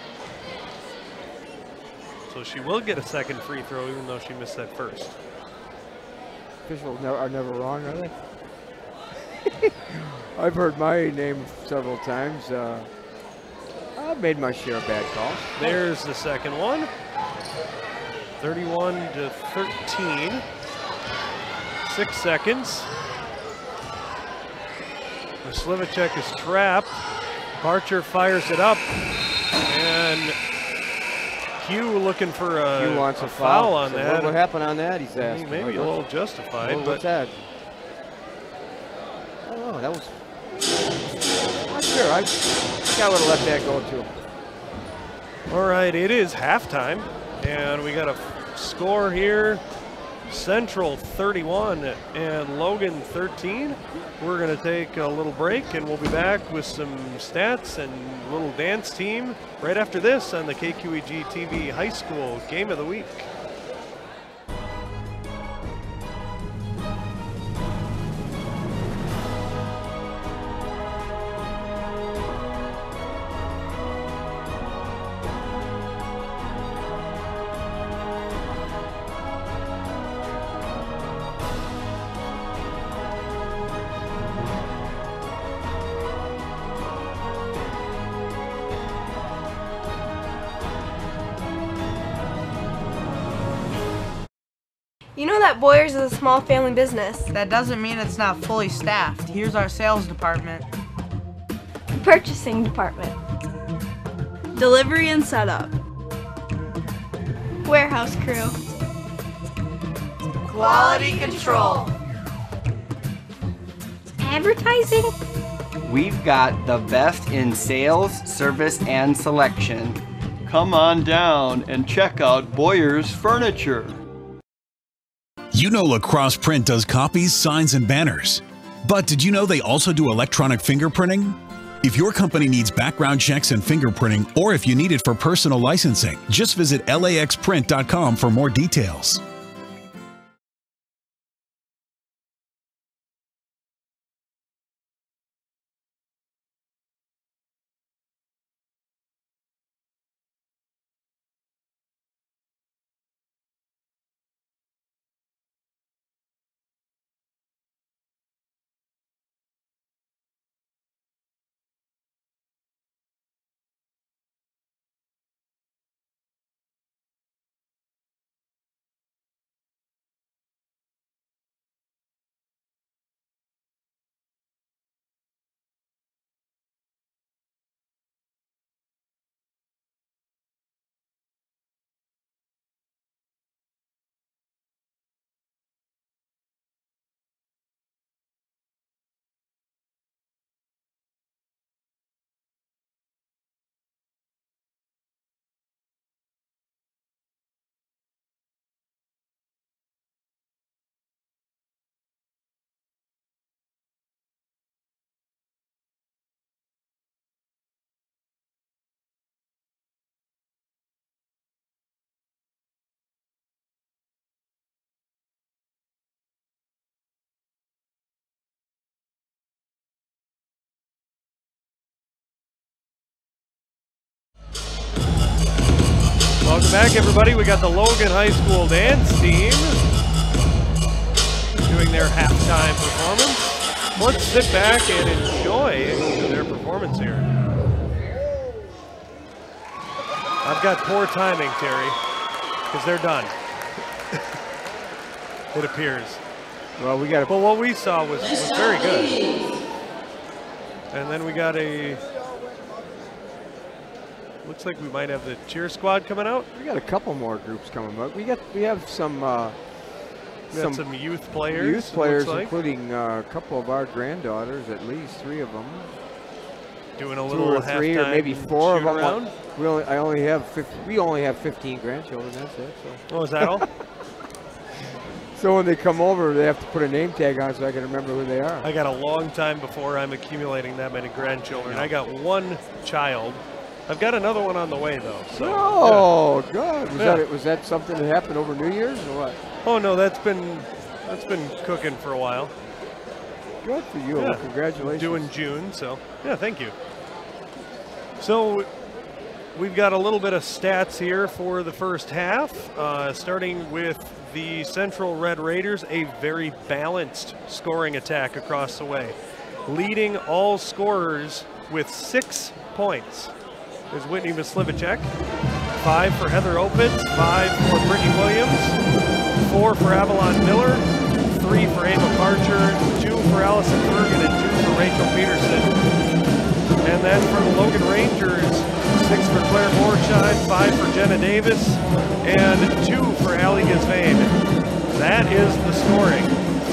So she will get a second free throw even though she missed that first. Officials are never wrong, are they? I've heard my name several times. I've made my share of bad calls. There's the second one. 31-13. 6 seconds. Slivacek is trapped. Barcher fires it up. And Hugh looking for Hugh wants a foul on that. What happened on that, he's asking. Maybe a little justified. Well, what's that? I don't know, that was... I'm not sure, I think I would have let that go too. All right, it is halftime. And we got a score here. Central 31 and Logan 13. We're going to take a little break and we'll be back with some stats and a little dance team right after this on the KQEG TV High School Game of the Week. You know that Boyers is a small family business. That doesn't mean it's not fully staffed. Here's our sales department. Purchasing department. Delivery and setup. Warehouse crew. Quality control. Advertising. We've got the best in sales, service, and selection. Come on down and check out Boyer's Furniture. You know Lacrosse Print does copies, signs, and banners. But did you know they also do electronic fingerprinting? If your company needs background checks and fingerprinting, or if you need it for personal licensing, just visit laxprint.com for more details. Welcome back, everybody. We got the Logan High School dance team doing their halftime performance. Let's sit back and enjoy their performance here. I've got poor timing, Terry, because they're done. It appears. Well, we got. But what we saw was very good. And then we got a. Looks like we might have the cheer squad coming out. We got a couple more groups coming up. We have some youth players. Youth players, including a couple of our granddaughters, at least 3 of them. Doing a little 2 or 3 or maybe 4 of them. Around. We only have 15 grandchildren. That's it. So. Oh, is that all? So when they come over, they have to put a name tag on so I can remember who they are. I got a long time before I'm accumulating that many grandchildren. I got 1 child. I've got another one on the way, though. So, oh, yeah. God! Was that something that happened over New Year's or what? Oh no, that's been cooking for a while. Good for you. Yeah. Congratulations. Due in June, so yeah, thank you. So we've got a little bit of stats here for the first half, starting with the Central Red Raiders, a very balanced scoring attack across the way, leading all scorers with 6 points. There's Whitney Mislivacek, 5 for Heather Opitz, 5 for Brittany Williams, 4 for Avalon Miller, 3 for Ava Parcher, 2 for Allison Bergen, and 2 for Rachel Peterson. And then for the Logan Rangers, 6 for Claire Borscheid, 5 for Jenna Davis, and 2 for Allie Gizvain. That is the scoring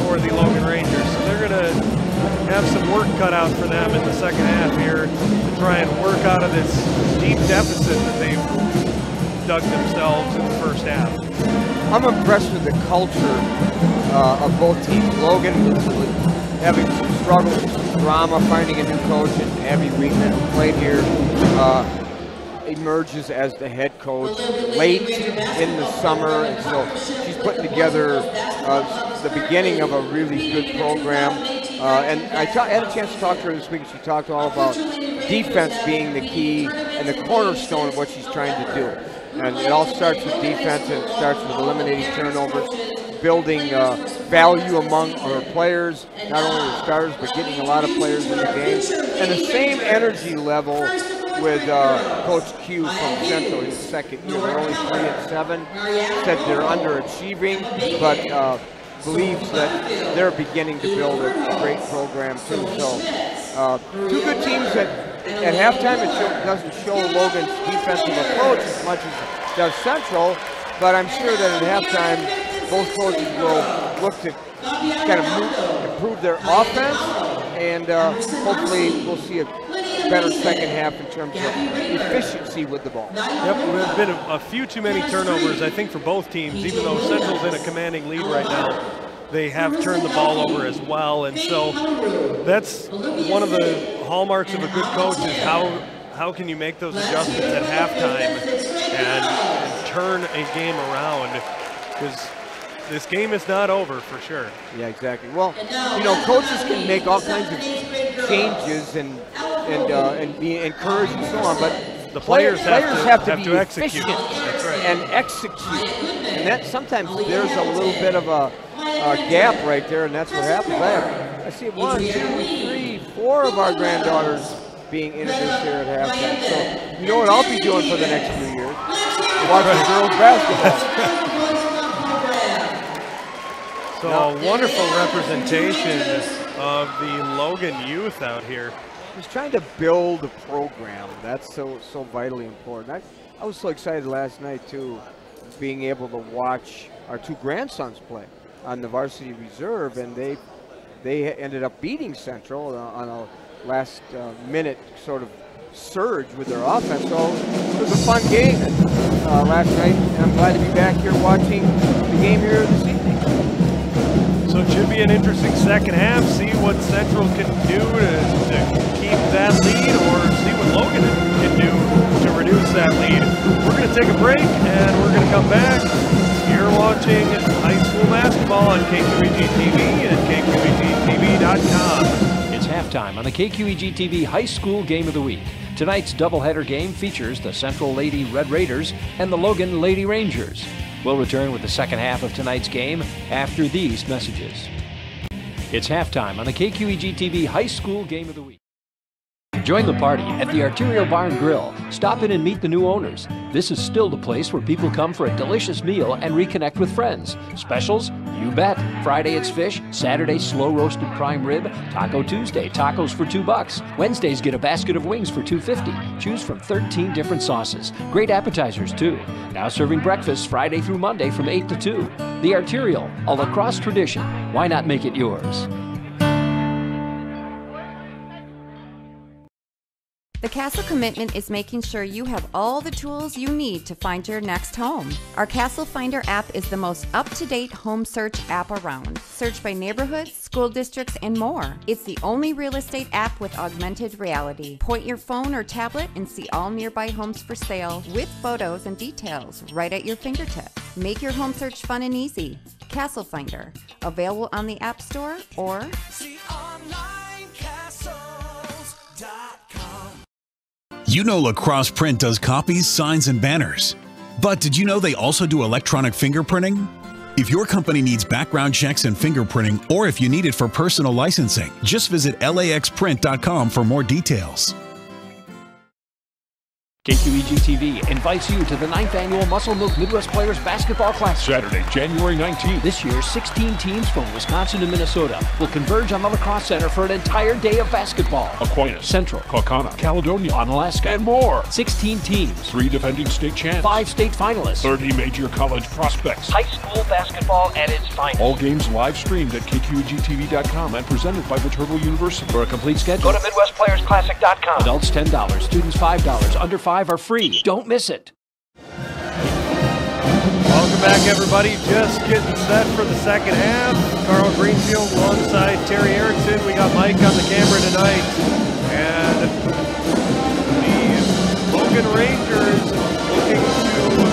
for the Logan Rangers. So they're going to have some work cut out for them in the second half here to try and work out of this deep deficit that they've dug themselves in the first half. I'm impressed with the culture of both teams. Logan is having some struggles, some drama, finding a new coach, and Abby Reedman, who played here, emerges as the head coach late in the summer, and so she's putting together the beginning of a really good program. And I had a chance to talk to her this week, and she talked all about defense being the key and the cornerstone of what she's trying to do. And it all starts with defense, and it starts with eliminating turnovers, building value among our players, not only the starters, but getting a lot of players in the game. And the same energy level with Coach Q from Central in his second year. They're only 3-7. Said they're underachieving, but believes that they're beginning to build a great program too. So two good teams that at halftime it doesn't show Logan's defensive approach as much as it does Central, but I'm sure that at halftime both coaches will look to kind of improve their offense, and hopefully we'll see a better second half in terms of efficiency with the ball. Yep, there's been a few too many turnovers, I think, for both teams. Even though Central's in a commanding lead right now, they have turned the ball over as well. And so that's one of the hallmarks of a good coach is how can you make those adjustments at halftime and turn a game around, because this game is not over for sure. Yeah, exactly. Well, you know, coaches can make all kinds of changes and be encouraged and so on, but the players have to be execute. That's right. And execute. And that sometimes there's a little bit of a gap right there, and that's what happens. I see 1, 2, 3, 4 of our granddaughters being introduced here at halftime. So you know what I'll be doing for the next few years? Watching girls basketball. So a wonderful representation of the Logan youth out here. He's trying to build a program. That's so vitally important. I was so excited last night too, being able to watch our two grandsons play on the varsity reserve, and they ended up beating Central on a last minute sort of surge with their offense. So it was a fun game last night, and I'm glad to be back here watching the game here this evening. So it should be an interesting second half. See what Central can do to keep that lead, or see what Logan can do to reduce that lead. We're going to take a break, and we're going to come back. You're watching high school basketball on KQEG TV and KQEGTV.com. It's halftime on the KQEG TV High School Game of the Week. Tonight's doubleheader game features the Central Lady Red Raiders and the Logan Lady Rangers. We'll return with the second half of tonight's game after these messages. It's halftime on the KQEG TV High School Game of the Week. Join the party at the Arterial Bar and Grill. Stop in and meet the new owners. This is still the place where people come for a delicious meal and reconnect with friends. Specials? You bet. Friday it's fish, Saturday slow roasted prime rib, Taco Tuesday tacos for $2. Wednesdays get a basket of wings for $2.50. Choose from 13 different sauces. Great appetizers too. Now serving breakfast Friday through Monday from 8 to 2. The Arterial, a lacrosse tradition. Why not make it yours? The Castle commitment is making sure you have all the tools you need to find your next home. Our Castle Finder app is the most up-to-date home search app around. Search by neighborhoods, school districts, and more. It's the only real estate app with augmented reality. Point your phone or tablet and see all nearby homes for sale with photos and details right at your fingertips. Make your home search fun and easy. Castle Finder, available on the App Store or You know Lacrosse Print does copies, signs, and banners. But did you know they also do electronic fingerprinting? If your company needs background checks and fingerprinting, or if you need it for personal licensing, just visit laxprint.com for more details. KQEG TV invites you to the 9th Annual Muscle Milk Midwest Players Basketball Classic. Saturday, January 19th. This year, 16 teams from Wisconsin and Minnesota will converge on the Lacrosse Center for an entire day of basketball. Aquinas, Central, Kaukauna, Caledonia, Onalaska, and more. 16 teams. 3 defending state champs. 5 state finalists. 30 major college prospects. High school basketball at its finest. All games live streamed at KQEGTV.com and presented by Viterbo University. For a complete schedule, go to MidwestPlayersClassic.com. Adults $10, students $5. Under 5 are free. Don't miss it. Welcome back, everybody. Just getting set for the second half. Carl Greenfield alongside Terry Erickson. We got Mike on the camera tonight. And the Logan Rangers looking to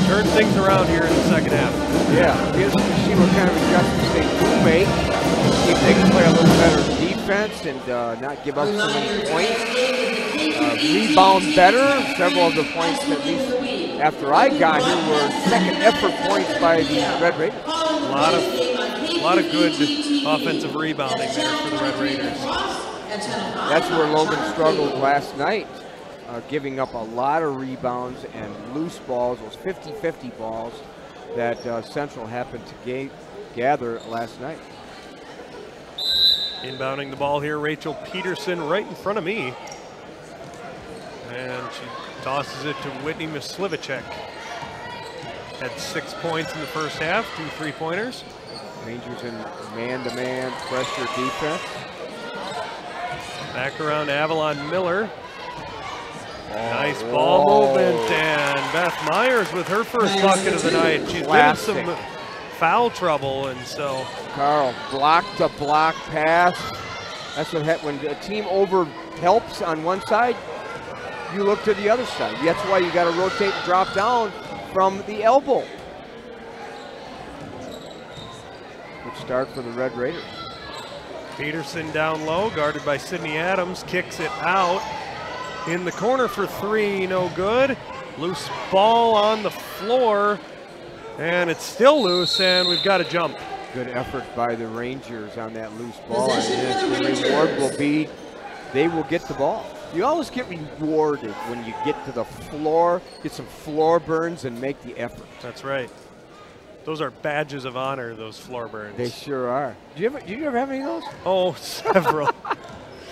turn things around here in the second half. Yeah, we'll see what kind of adjustments they do make. See if they can play a little better defense and not give up so many points. Rebound better. Several of the points, at least after I got here, were second effort points by the Red Raiders. A lot of good offensive rebounding there for the Red Raiders. That's where Logan struggled last night. giving up a lot of rebounds and loose balls, those 50-50 balls that Central happened to gather last night. Inbounding the ball here, Rachel Peterson right in front of me. And she tosses it to Whitney Mislivacek. Had 6 points in the first half, 2 3-pointers. Rangers in man-to-man pressure defense. Back around Avalon Miller. Nice ball movement, and Beth Myers with her first bucket of the night. She's been in some foul trouble, and so. Carl, block-to-block pass. That's what happens when a team over-helps on one side, you look to the other side. That's why you got to rotate and drop down from the elbow. Good start for the Red Raiders. Peterson down low, guarded by Sydney Adams, kicks it out. In the corner for 3, no good. Loose ball on the floor, and it's still loose, and we've got to jump. Good effort by the Rangers on that loose ball. And the reward will be they will get the ball. You always get rewarded when you get to the floor, get some floor burns, and make the effort. That's right. Those are badges of honor, those floor burns. They sure are. Did you ever have any of those? Oh, several.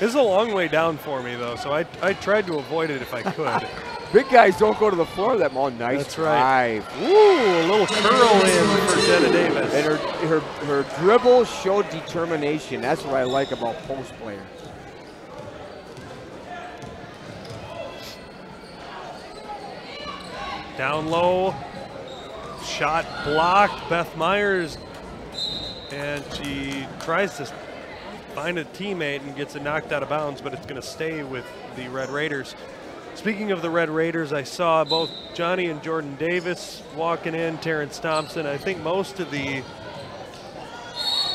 This is a long way down for me, though, so I tried to avoid it if I could. Big guys don't go to the floor that much. Nice That's right. drive. Ooh, a little curl in for Jenna Davis. And her dribble showed determination. That's what I like about post players. Down low, shot blocked. Beth Myers, and she tries to find a teammate and gets it knocked out of bounds, but it's going to stay with the Red Raiders. Speaking of the Red Raiders, I saw both Johnny and Jordan Davis walking in, Terrence Thompson. I think most of the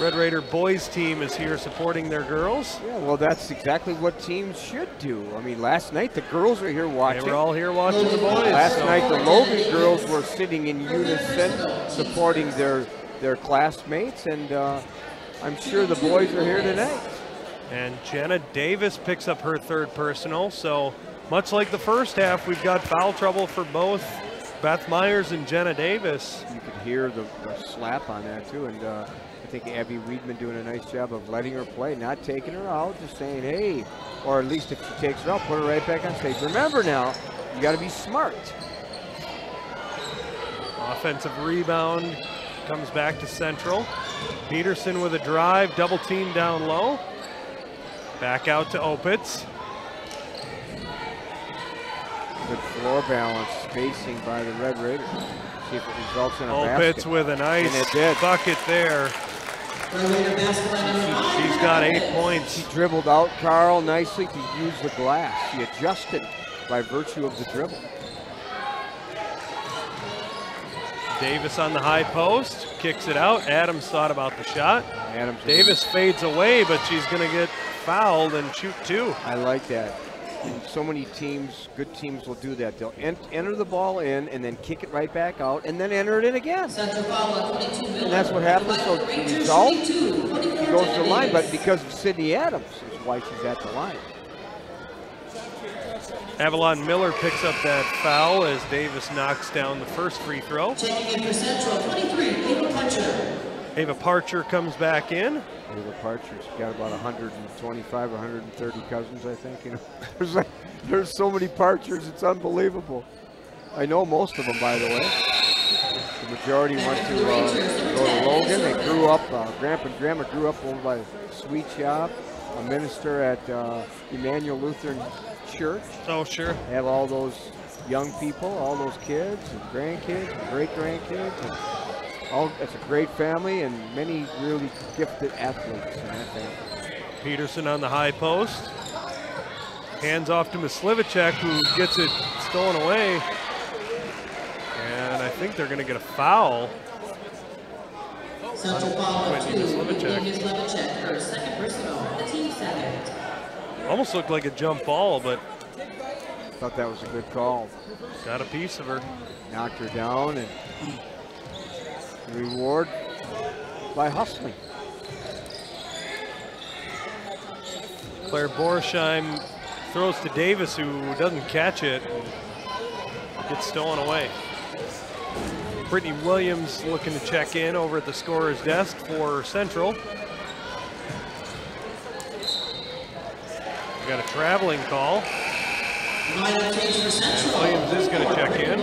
Red Raider boys team is here supporting their girls. Yeah, well, that's exactly what teams should do. I mean, last night the girls were here watching. They were all here watching the boys. Last night the Logan girls were sitting in unison supporting their classmates, and I'm sure the boys are here tonight. And Jenna Davis picks up her 3rd personal, so much like the first half, we've got foul trouble for both Beth Myers and Jenna Davis. You could hear the slap on that too, and I think Abby Weedman doing a nice job of letting her play, not taking her out, just saying, hey, or at least if she takes her out, put her right back on stage. Remember now, you got to be smart. Offensive rebound comes back to Central. Peterson with a drive, double team down low. Back out to Opitz. Good floor balance, spacing by the Red Raiders. See if it results in a basket. Opitz with a nice bucket there. She's got 8 points. She dribbled out, Carl, nicely to use the glass. She adjusted by virtue of the dribble. Davis on the high post, kicks it out. Adams thought about the shot. Davis fades away, but she's going to get fouled and shoot 2. I like that. And so many teams, good teams will do that. They'll enter the ball in and then kick it right back out and then enter it in again. And that's what happens. So the result, he goes to the line, but because of Sydney Adams is why she's at the line. Avalon Miller picks up that foul as Davis knocks down the first free throw. Checking in for Central, 23, Ava Puncher. Ava Parcher comes back in. Ava Parcher's got about 125 or 130 cousins, I think. You know, there's so many Parchers, it's unbelievable. I know most of them, by the way. The majority went to go to Logan. They grew up, Grandpa and Grandma grew up over by Sweet Shop, a minister at Emmanuel Lutheran Church. Oh, sure. They have all those young people, all those kids and grandkids and great-grandkids. It's a great family and many really gifted athletes in that family. Peterson on the high post. Hands off to Mislivacek, who gets it stolen away. And I think they're going to get a foul. Whitney Mislivacek. Her 2nd personal, the team 2nd. Almost looked like a jump ball, but thought that was a good call. Got a piece of her. Knocked her down, and reward by hustling. Claire Borsheim Throws to Davis, who doesn't catch it. Gets stolen away. Brittany Williams looking to check in over at the scorer's desk for Central. We got a traveling call. And Williams is going to check in.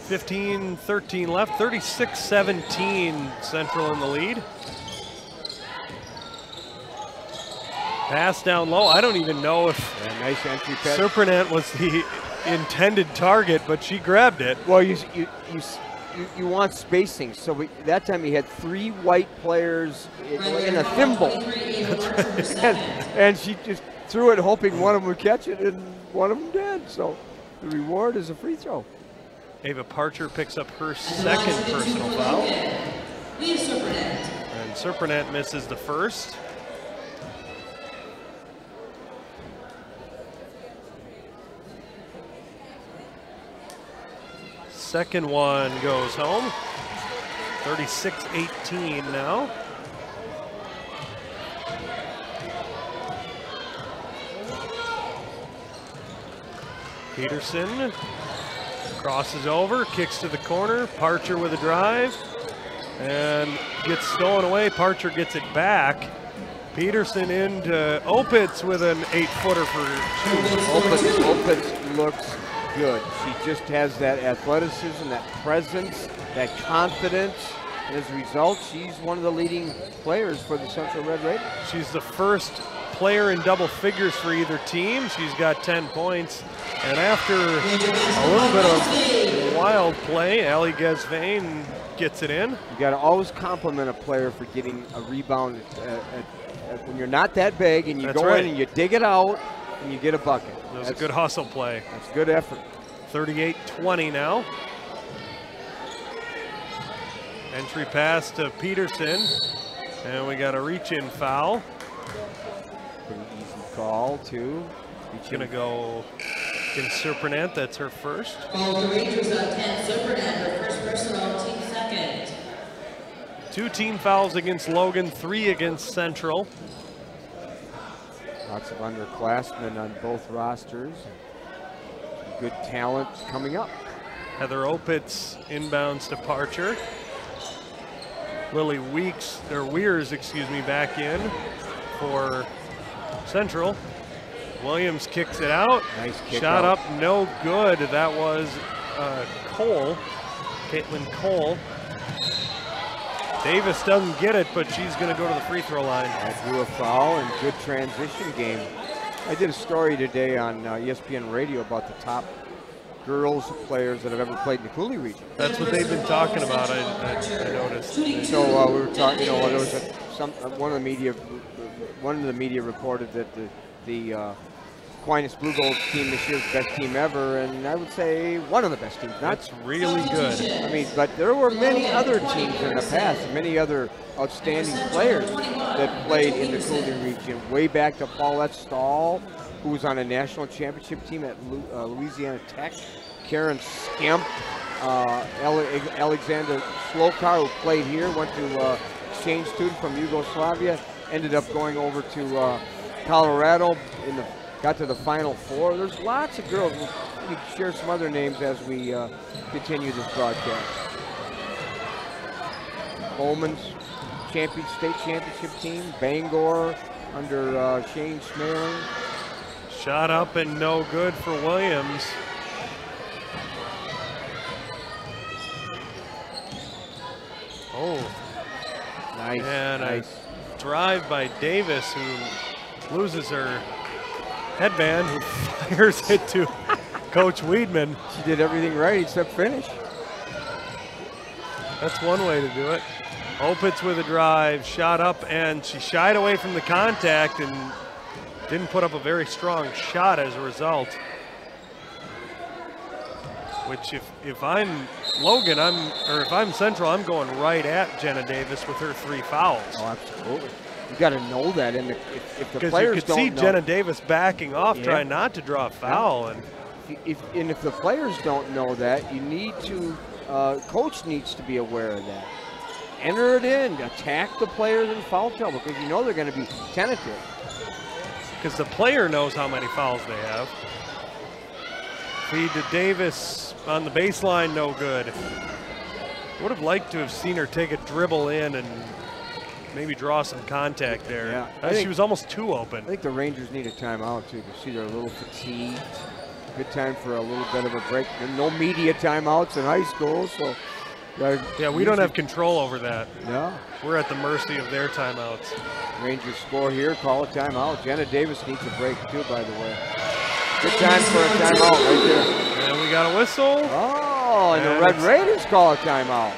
.13 left, 36-17 Central in the lead. Pass down low. I don't even know if nice entry pass. Surprenant was the intended target, but she grabbed it. Well, you want spacing. So that time he had 3 white players in a thimble. and she just threw it hoping one of them would catch it, and one of them did. So the reward is a free throw. Ava Parcher picks up her second personal foul. And Surprenant misses the first. Second one goes home. 36-18 now. Peterson crosses over, kicks to the corner. Parcher with a drive and gets stolen away. Parcher gets it back. Peterson into Opitz with an 8-footer for 2. Opitz looks good. She just has that athleticism, that presence, that confidence. And as a result, she's one of the leading players for the Central Red Raiders. She's the first player in double figures for either team. She's got 10 points. And after a little bit of wild play, Allie Gesvain gets it in. You got to always compliment a player for getting a rebound when you're not that big, and you go in and you dig it out and you get a bucket. That's a good hustle play. That's good effort. 38-20 now. Entry pass to Peterson, and we got a reach-in foul. Pretty easy call, too. She's going to go against Surprenant. That's her first. The Rangers on 10, Surprenant, her first personal, team second. 2 team fouls against Logan, 3 against Central. Lots of underclassmen on both rosters. Good talent coming up. Heather Opitz inbounds to Parcher. Lily Weirs, back in for Central. Williams kicks it out. Nice kick Shot out. up, no good. That was Cole, Caitlin Cole. Davis doesn't get it, but she's going to go to the free throw line. That drew a foul and good transition game. I did a story today on ESPN Radio about the top girls players that have ever played in the Cooley region. That's what they've been talking about, I noticed. So we were talking, there was one of the media reported that the Aquinas Blue Gold team this year's best team ever, and I would say one of the best teams. That's really good. I mean, but there were many other teams in the past, many other outstanding players that played in the Cooley region. Way back to Paulette Stahl, who was on a national championship team at Louisiana Tech. Karen Skemp, Alexander Slokar, who played here, went to exchange student from Yugoslavia, ended up going over to Colorado, got to the Final Four. There's lots of girls. We can share some other names as we continue this broadcast. Bowman's state championship team, Bangor under Shane Schmeling. Shot up and no good for Williams. Oh. Nice. And nice. A drive by Davis, who loses her headband, who fires it to Coach Weidman. She did everything right except finish. That's one way to do it. Opitz with a drive, shot up, and she shied away from the contact and didn't put up a very strong shot as a result. Which if I'm Logan, if I'm Central, I'm going right at Jenna Davis with her 3 fouls. Oh, absolutely. You got to know that, and if the players you could see Jenna Davis backing off, yeah, trying not to draw a foul, if the players don't know that, you need to coach needs to be aware of that. Enter it in, attack the players in foul trouble because you know they're going to be tentative. Because the player knows how many fouls they have. Feed to Davis on the baseline, no good. Would have liked to have seen her take a dribble in and maybe draw some contact there. Yeah, I think she was almost too open. I think the Rangers need a timeout too. You can see they're a little fatigued. Good time for a little bit of a break. No media timeouts in high school, so. Yeah, we don't have control over that. No. We're at the mercy of their timeouts. Rangers score here, call a timeout. Jenna Davis needs a break too, by the way. Good time for a timeout right there. And we got a whistle. Oh, and the Red Raiders call a timeout.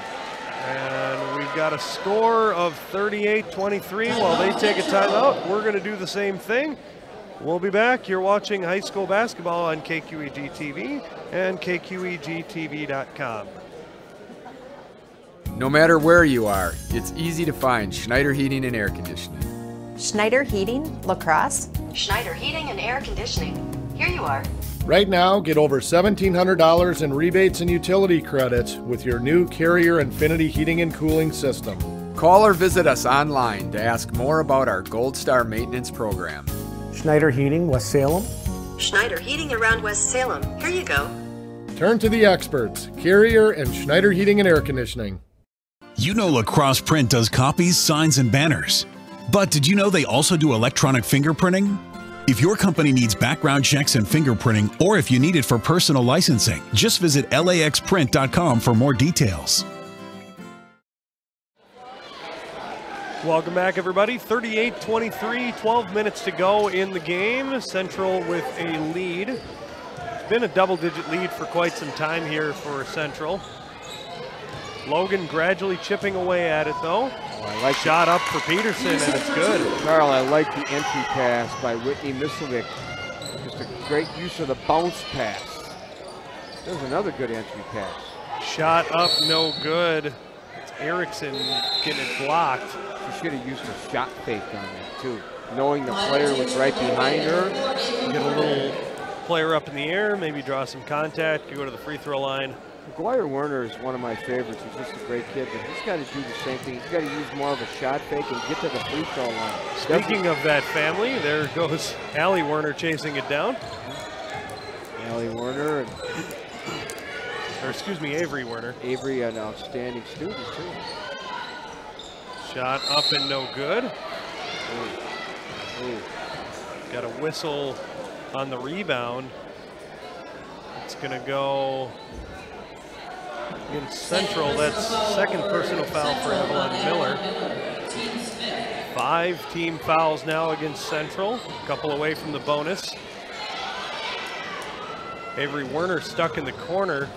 And we've got a score of 38-23 while they take a timeout. We're going to do the same thing. We'll be back. You're watching high school basketball on KQEG TV and KQEGTV.com. No matter where you are, it's easy to find Schneider Heating and Air Conditioning. Schneider Heating, Lacrosse. Schneider Heating and Air Conditioning. Here you are. Right now, get over $1,700 in rebates and utility credits with your new Carrier Infinity heating and cooling system. Call or visit us online to ask more about our Gold Star maintenance program. Schneider Heating, West Salem. Schneider Heating around West Salem. Here you go. Turn to the experts, Carrier and Schneider Heating and Air Conditioning. You know Lacrosse Print does copies, signs, and banners. But did you know they also do electronic fingerprinting? If your company needs background checks and fingerprinting, or if you need it for personal licensing, just visit laxprint.com for more details. Welcome back, everybody. 38-23, 12 minutes to go in the game. Central with a lead. It's been a double-digit lead for quite some time here for Central. Logan gradually chipping away at it, though. I like shot up for Peterson, and it's good. Carl, I like the entry pass by Whitney Misovic. Just a great use of the bounce pass. There's another good entry pass. Shot up, no good. It's Erickson getting it blocked. She should have used a shot fake on that, too. Knowing the player was right behind her. Get a little player up in the air, maybe draw some contact, go to the free throw line. McGuire Werner is one of my favorites. He's just a great kid, but he's got to do the same thing. He's got to use more of a shot fake and get to the free throw line. Speaking of that family, there goes Allie Werner chasing it down. Allie Werner. Or excuse me, Avery Werner. Avery, an outstanding student, too. Shot up and no good. Ooh. Got a whistle on the rebound. It's going to go against Central. That's second personal foul for Avalon Miller. 5 team fouls now against Central. A couple away from the bonus. Avery Werner stuck in the corner.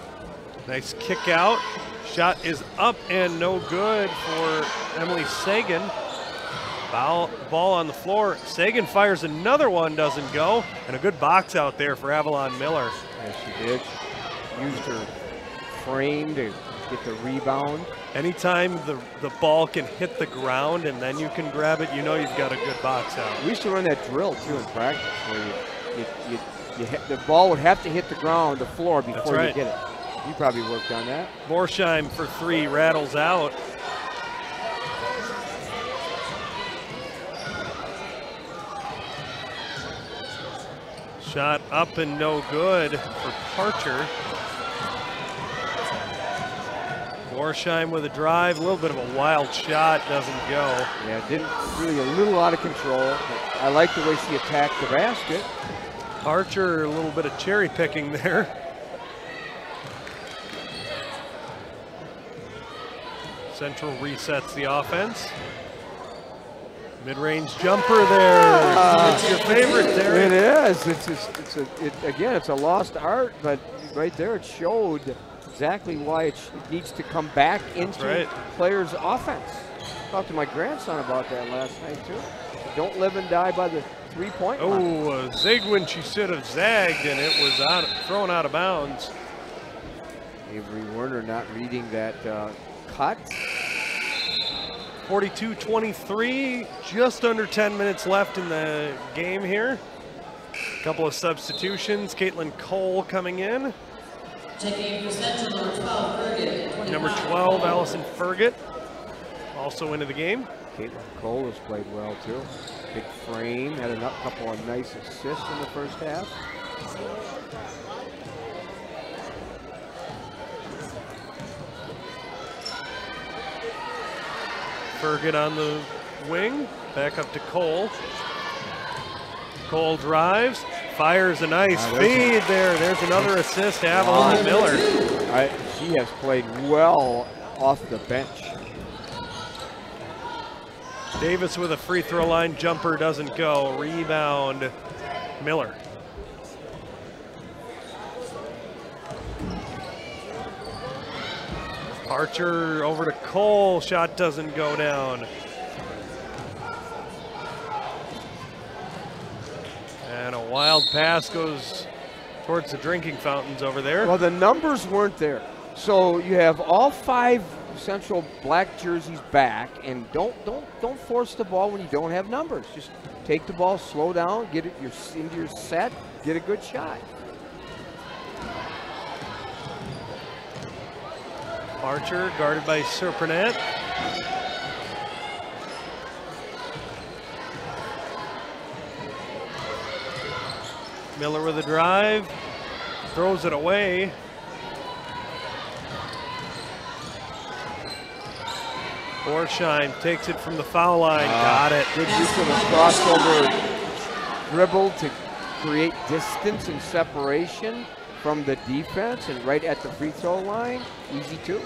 Nice kick out. Shot is up and no good for Emily Sagan. Ball on the floor. Sagan fires another one, doesn't go. And a good box out there for Avalon Miller. Yes, she did. She used her frame to get the rebound. Anytime the ball can hit the ground and then you can grab it, you know you've got a good box out. We used to run that drill too in practice where the ball would have to hit the ground, the floor, before you get it. You probably worked on that. Borsheim for 3 rattles out. Shot up and no good for Parcher. Borsheim with a drive, a little bit of a wild shot, doesn't go. Yeah, didn't really, a little out of control. I like the way she attacked the basket. Parcher, a little bit of cherry picking there. Central resets the offense. Mid-range jumper there. It's your favorite there. It is. Again, it's a lost art, but right there it showed exactly why it needs to come back into players' offense. I talked to my grandson about that last night too. Don't live and die by the three-point line. Oh, a zig when she should have zagged, and it was thrown out of bounds. Avery Werner not reading that cut. 42-23, just under 10 minutes left in the game here. A couple of substitutions. Caitlin Cole coming in. Checking for Central, number 12, Fergus. Number 12, Allison Fergus, also into the game. Caitlin Cole has played well too. Big frame, had a couple of nice assists in the first half. Fergus on the wing, back up to Cole. Cole drives, fires a nice feed there. There's another assist to Avalon Miller. She has played well off the bench. Davis with a free throw line jumper doesn't go. Rebound, Miller. Archer over to Cole, shot doesn't go down. And a wild pass goes towards the drinking fountains over there. Well, the numbers weren't there. So you have all 5 Central black jerseys back, and don't force the ball when you don't have numbers. Just take the ball, slow down, get it into your set, get a good shot. Archer guarded by Serpinette. Miller with a drive, throws it away. Borshine takes it from the foul line, got it. Good use of the crossover dribble to create distance and separation from the defense, and right at the free throw line, easy two.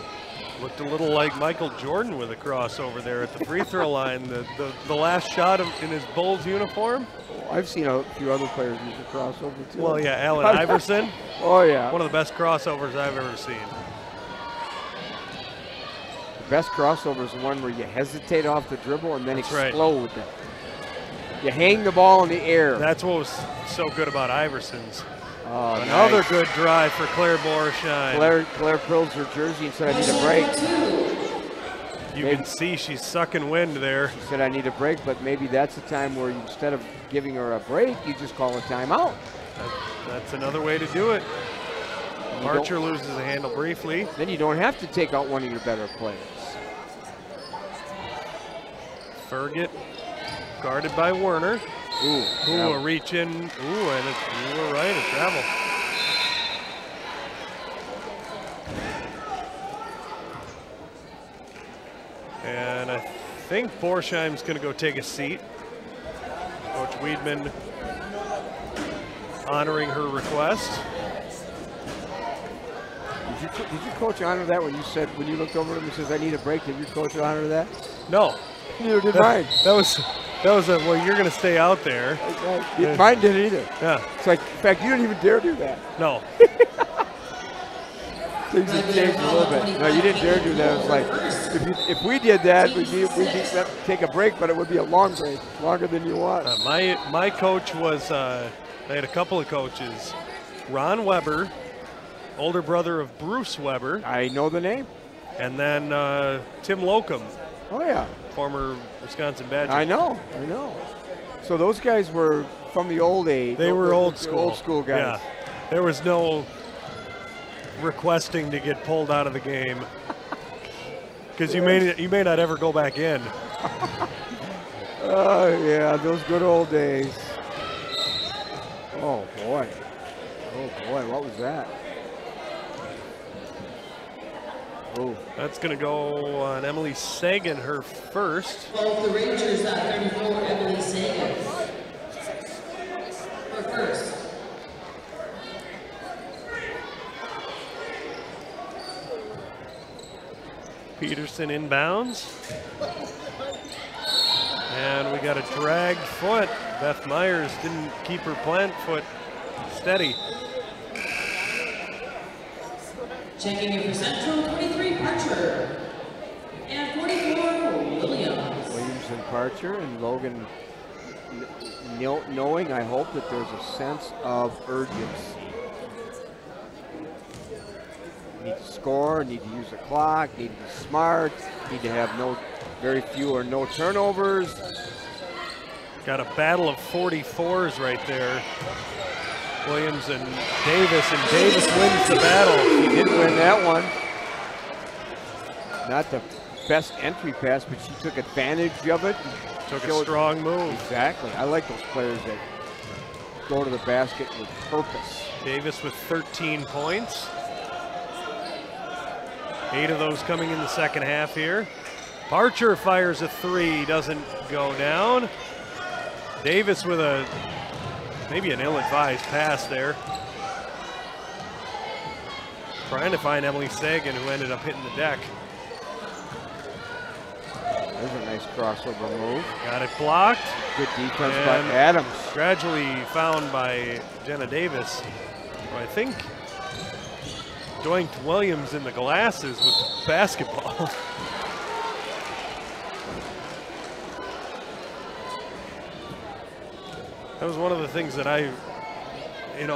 Looked a little like Michael Jordan with a crossover there at the free throw line. The last shot in his Bulls uniform. I've seen a few other players use a crossover too. Well, yeah, Allen Iverson. Oh yeah. One of the best crossovers I've ever seen. The best crossover is the one where you hesitate off the dribble and then explode. Right. You hang the ball in the air. That's what was so good about Iverson's. Oh, another nice. Good drive for Claire Borshine. Claire pulls her jersey and said, I need a break. You can see she's sucking wind there. She said, I need a break, but maybe that's the time where instead of giving her a break, you just call a timeout. That's another way to do it. Archer loses the handle briefly. Then you don't have to take out one of your better players. Fergus guarded by Werner. Ooh, a reach in. Ooh, and you were right, a travel. And I think Borsheim's going to go take a seat. Coach Weidman honoring her request. Did your coach honor that when you said, when you looked over him and says, I need a break? Did your coach honor that? No. Neither did mine. That was a, well, you're going to stay out there. Yeah. Mine didn't either. Yeah. It's like, in fact, you didn't even dare do that. No. Things have changed a little bit. No, you didn't dare do that. It was like, if we did that, we'd take a break, but it would be a long break, longer than you want. My coach was, I had a couple of coaches. Ron Weber, older brother of Bruce Weber. I know the name. And then Tim Locum. Oh, yeah. Former Wisconsin Badger. I know. So those guys were from the old age. They were old school. Old school guys. Yeah. There was no requesting to get pulled out of the game because you may not ever go back in. Oh, yeah, those good old days. Oh, boy. What was that? Oh, that's going to go on Emily Sagan, her first. Well, the Rangers 34, Emily Sagan. Her first. Peterson inbounds. And we got a dragged foot. Beth Myers didn't keep her plant foot steady. Checking in for Central, 23, Parcher. And 44, Williams. Williams and Parcher, and Logan knowing, I hope, that there's a sense of urgency. Need to score, need to use the clock, need to be smart, need to have very few or no turnovers. Got a battle of 44s right there. Williams and Davis wins the battle. She did win that one. Not the best entry pass, but she took advantage of it. Took a strong move. Exactly. I like those players that go to the basket with purpose. Davis with 13 points. 8 of those coming in the second half here. Parcher fires a 3, doesn't go down. Davis with maybe an ill-advised pass there. Trying to find Emily Sagan, who ended up hitting the deck. There's a nice crossover move. Got it blocked. Good defense by Adams. Gradually found by Jenna Davis, who I think doinked Williams in the glasses with the basketball. That was one of the things that I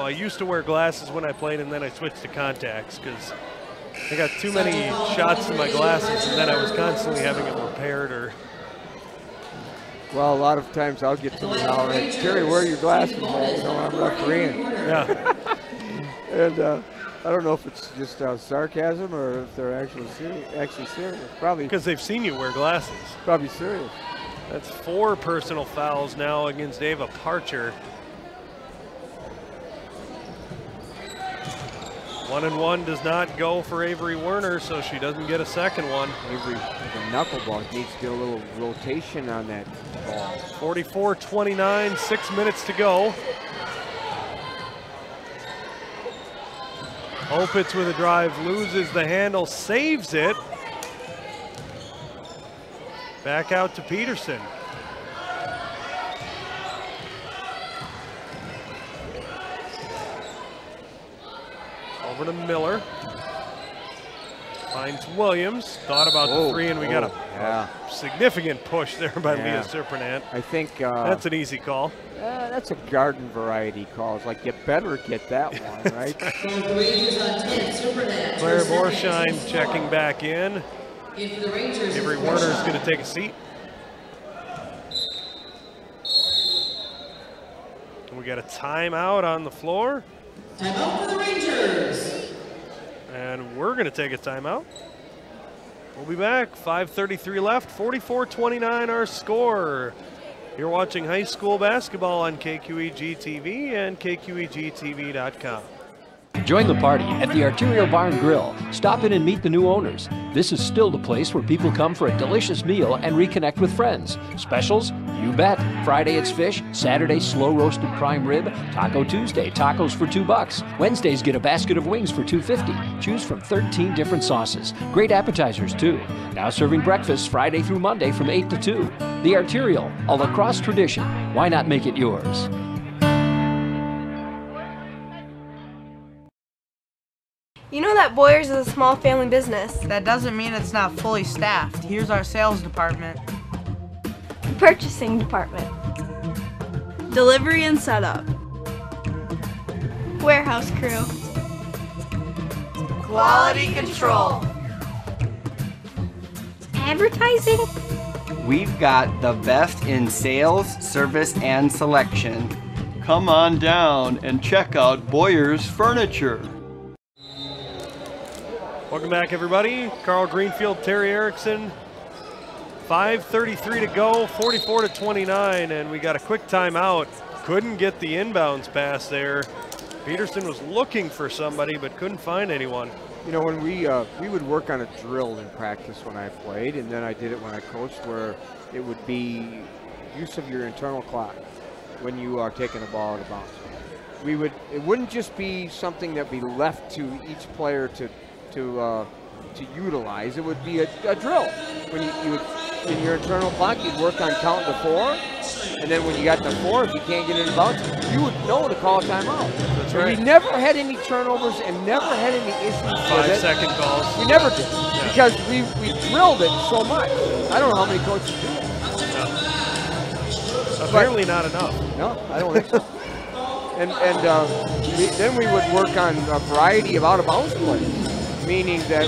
used to wear glasses when I played, and then I switched to contacts because I got too many shots in my glasses, and then I was constantly having them repaired or. Well, a lot of times I'll get to now, right? Terry, where are your glasses, man? You know, I'm refereeing. Yeah. And I don't know if it's just sarcasm or if they're actually serious. Probably because they've seen you wear glasses. Probably serious. That's 4 personal fouls now against Ava Parcher. 1-1 does not go for Avery Werner, so she doesn't get a second one. Avery, the knuckleball, needs to get a little rotation on that ball. 44-29, 6 minutes to go. Opitz with a drive, loses the handle, saves it. Back out to Peterson. Over to Miller. Finds Williams. Thought about the 3, and we got a significant push there by Leah Serpinant. I think that's an easy call. That's a garden variety call. It's like you better get that one, right? Claire Borshine checking back in. Avery Werner is going to take a seat. We got a timeout on the floor. Timeout for the Rangers. And we're going to take a timeout. We'll be back. 5:33 left. 44-29 our score. You're watching high school basketball on KQEG TV and KQEGTV.com. Join the party at the Arterial Barn Grill. Stop in and meet the new owners. This is still the place where people come for a delicious meal and reconnect with friends. Specials? You bet. Friday it's fish, Saturday slow roasted prime rib, Taco Tuesday tacos for $2. Wednesdays get a basket of wings for $2.50. Choose from 13 different sauces. Great appetizers too. Now serving breakfast Friday through Monday from 8 to 2. The Arterial, a lacrosse tradition. Why not make it yours? You know that Boyers is a small family business. That doesn't mean it's not fully staffed. Here's our sales department. Purchasing department. Delivery and setup. Warehouse crew. Quality control. Advertising. We've got the best in sales, service, and selection. Come on down and check out Boyers Furniture. Welcome back, everybody. Carl Greenfield, Terry Erickson. 5:33 to go, 44-29, and we got a quick timeout. Couldn't get the inbounds pass there. Peterson was looking for somebody, but couldn't find anyone. You know, when we would work on a drill in practice when I played, and then I did it when I coached, where it would be use of your internal clock when you are taking the ball out of bounds. It wouldn't just be something that we left to each player to utilize. It would be a drill. When you would, in your internal clock, you'd work on counting to 4, and then when you got to 4, if you can't get in bounds, you would know to call a timeout. That's right. We never had any turnovers and never had any issues with it. 5-second calls. We never did, because we drilled it so much. I don't know how many coaches do that. No. Apparently not enough. No, I don't think so. And then we would work on a variety of out-of-bounds plays. Meaning that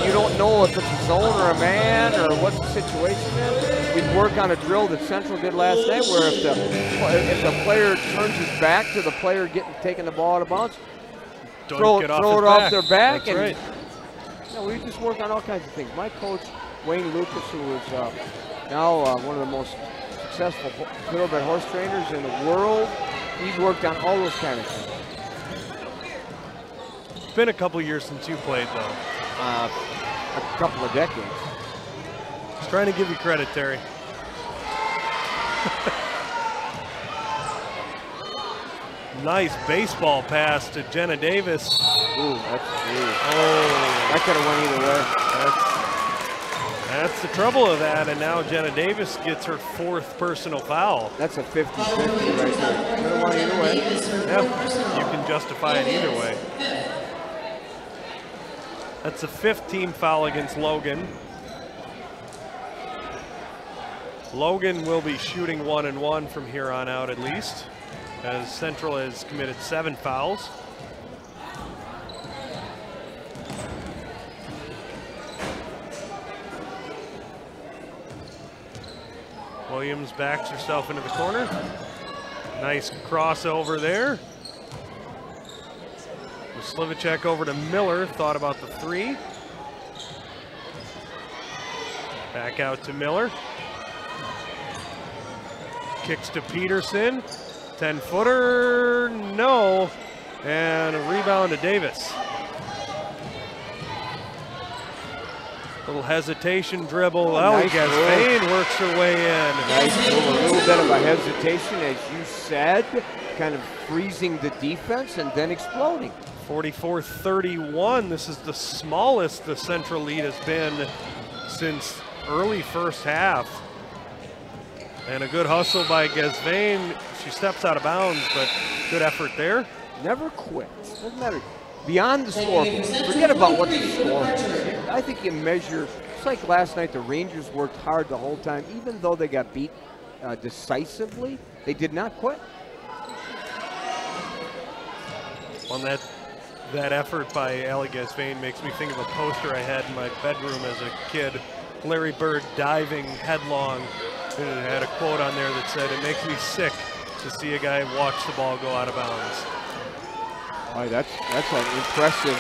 you don't know if it's a zone or a man or what the situation is. we'd work on a drill that Central did last night, where if the player turns his back to the player taking the ball out of bounds, throw it off their back. That's right. We just work on all kinds of things. My coach, Wayne Lucas, who is now one of the most successful thoroughbred horse trainers in the world, he's worked on all those kind of things. It's been a couple years since you played, though. A couple of decades. Just trying to give you credit, Terry. Nice baseball pass to Jenna Davis. Ooh, that could have went either way. That's the trouble of that, and now Jenna Davis gets her 4th personal foul. That's a 50-50 right there. Could have went either way. Yeah, you can justify it either way. That's the 5th team foul against Logan. Logan will be shooting 1-1 from here on out at least, as Central has committed 7 fouls. Williams backs herself into the corner. Nice crossover there. Slivacek over to Miller, thought about the 3. Back out to Miller. Kicks to Peterson. 10-footer, no. And a rebound to Davis. Little hesitation dribble. Nice Vane works her way in. Nice move. A little bit of a hesitation, as you said, kind of freezing the defense and then exploding. 44-31. This is the smallest the Central lead has been since early first half. And a good hustle by Gesvain. She steps out of bounds, but good effort there. Never quit. Doesn't matter. Beyond the scoreboard, forget about what the score is. I think you measure, it's like last night, the Rangers worked hard the whole time. Even though they got beat decisively, they did not quit. On that effort by Allie Gesvain makes me think of a poster I had in my bedroom as a kid. Larry Bird diving headlong. And it had a quote on there that said, "It makes me sick to see a guy watch the ball go out of bounds." Boy, that's an impressive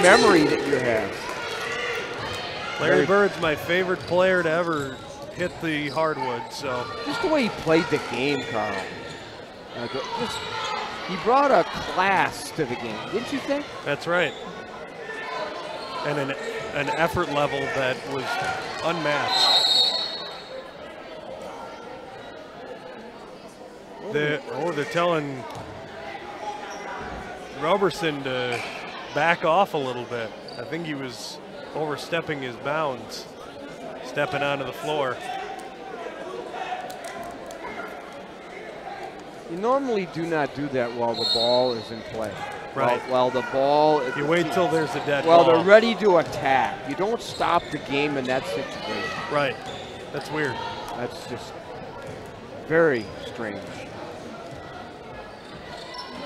memory that you have. Larry Bird's my favorite player to ever hit the hardwood. So just the way he played the game, Carl. He brought a class to the game, didn't you think? That's right. And an effort level that was unmatched. They're telling Roberson to back off a little bit. I think he was overstepping his bounds, stepping onto the floor. You normally do not do that while the ball is in play. Right. While the ball... You wait till there's a dead ball. Well, they're ready to attack. You don't stop the game in that situation. Right. That's weird. That's just very strange.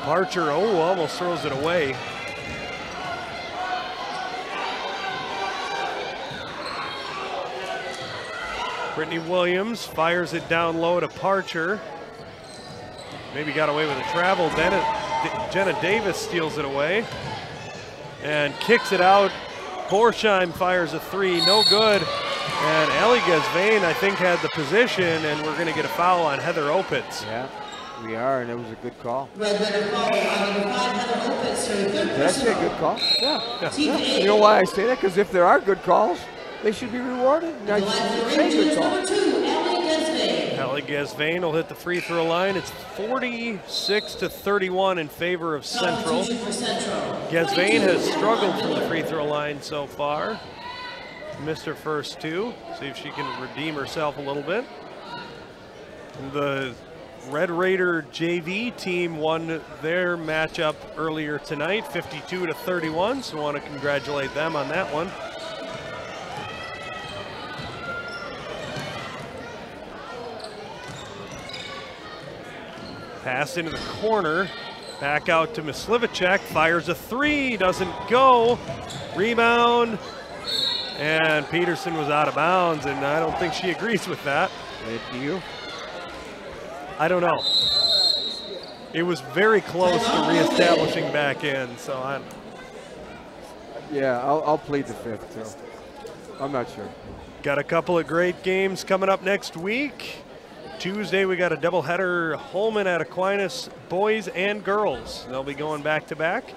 Archer, almost throws it away. Brittany Williams fires it down low to Parcher. Maybe got away with a travel. Jenna Davis steals it away and kicks it out. Borsheim fires a 3, no good. And Allie Gesvain, I think, had the position, and we're going to get a foul on Heather Opitz. Yeah, we are, and it was a good call. Red letter foul on number 5, Heather Opitz, her third Did I say a good call? Yeah. You know why I say that? Because if there are good calls, they should be rewarded. The line for Rangers, number 2, Allie Gesvain. Allie Gesvain will hit the free throw line. It's 46-31 in favor of Central. Gesvain has struggled from the free throw line so far. Missed her first 2. See if she can redeem herself a little bit. The Red Raider JV team won their matchup earlier tonight, 52-31, so I want to congratulate them on that one. Pass into the corner, back out to Slivacek, fires a 3, doesn't go. Rebound, And Peterson was out of bounds, and I don't think she agrees with that. Do you? I don't know. It was very close to reestablishing back in, so I. Yeah, I'll plead the fifth too. I'm not sure. Got a couple of great games coming up next week. Tuesday we got a doubleheader, Holman at Aquinas, boys and girls. They'll be going back to back.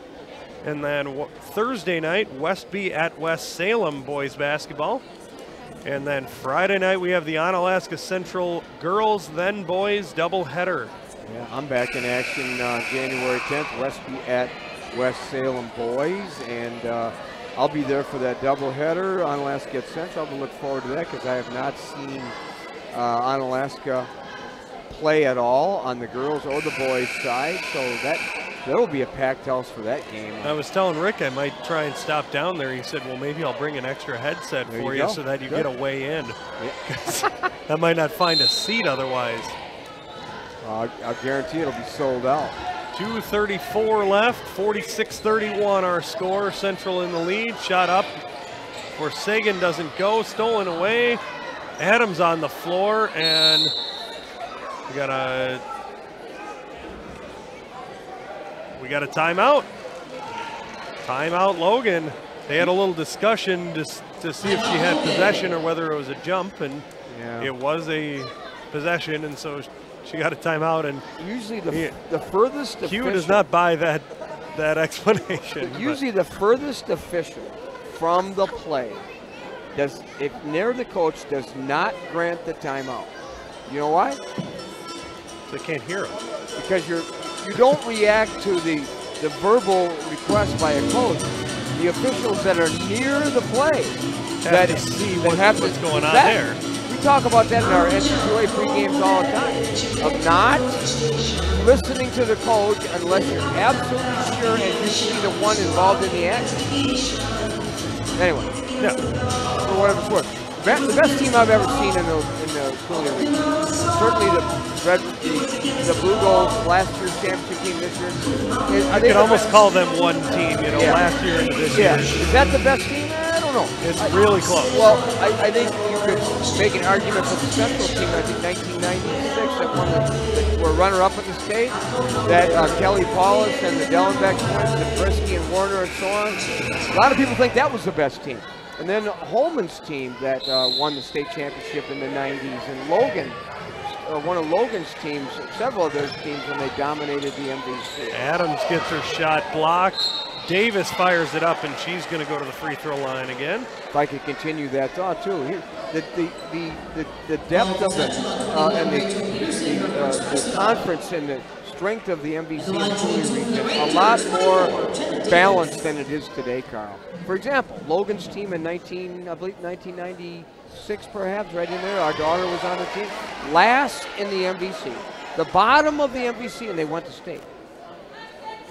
And then Thursday night, Westby at West Salem boys basketball. And then Friday night we have the Onalaska Central girls, then boys doubleheader. Yeah, I'm back in action January 10th, Westby at West Salem boys, and I'll be there for that doubleheader. Onalaska Central. I'll look forward to that because I have not seen Onalaska play at all on the girls or the boys side, so that'll be a packed house for that game. I was telling Rick I might try and stop down there. He said, well, maybe I'll bring an extra headset for you so that you get a way in. Yeah. I might not find a seat otherwise. I guarantee it'll be sold out. 2:34 left, 46-31 our score. Central in the lead, shot up for Sagan, doesn't go, stolen away. Adams on the floor, and we got a timeout. Timeout Logan. They had a little discussion to see if she had possession or whether it was a jump, and it was a possession, and so she got a timeout. And usually the furthest Q official does not buy that explanation. Usually the furthest official from the play if near the coach does not grant the timeout. You know why? They can't hear him. Because you don't react to the verbal request by a coach. The officials that are near the play have to see what's going on there. We talk about that in our NCAA pregames all the time, of not listening to the coach unless you're absolutely sure and you see the one involved in the action. Anyway, for whatever it's worth. The best team I've ever seen in the Coulee League. Certainly the Blue Goals last year's championship team this year. I could almost call them one team, last year and this year. Is that the best team? I don't know. It's really close. Well, I think you could make an argument for the Central team. I think 1996 that were runner-up in the state. That Kelly Paulus and the Dellenbeck twins, and Brisky and Warner and so on. A lot of people think that was the best team. And then Holman's team that won the state championship in the 90s, and Logan, one of Logan's teams, several of those teams when they dominated the MVC. Adams gets her shot blocked. Davis fires it up, and she's going to go to the free throw line again. If I could continue that thought too, the depth of the conference and the strength of the MVC and Coulee region a lot more balanced than it is today, Carl. For example, Logan's team in 1996 perhaps, right in there, our daughter was on the team, last in the MVC, the bottom of the MVC, and they went to state.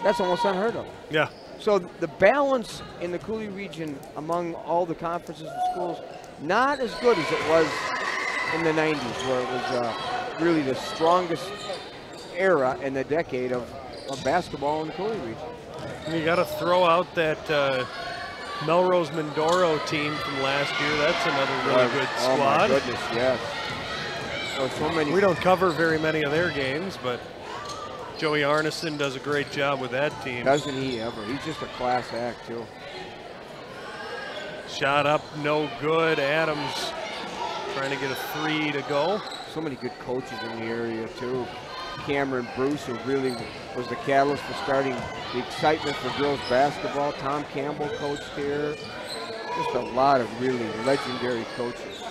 That's almost unheard of. Yeah. So the balance in the Coulee region among all the conferences and schools, not as good as it was in the 90s, where it was really the strongest era in the decade of basketball in the Coulee region. And you got to throw out that Melrose Mindoro team from last year. That's another really good squad. Oh my goodness, yes. Oh, so many. We don't cover very many of their games, but Joey Arneson does a great job with that team. Doesn't he ever? He's just a class act too. Shot up, no good. Adams trying to get a three to go. So many good coaches in the area too. Cameron Bruce, who really was the catalyst for starting the excitement for girls basketball. Tom Campbell coached here. Just a lot of really legendary coaches.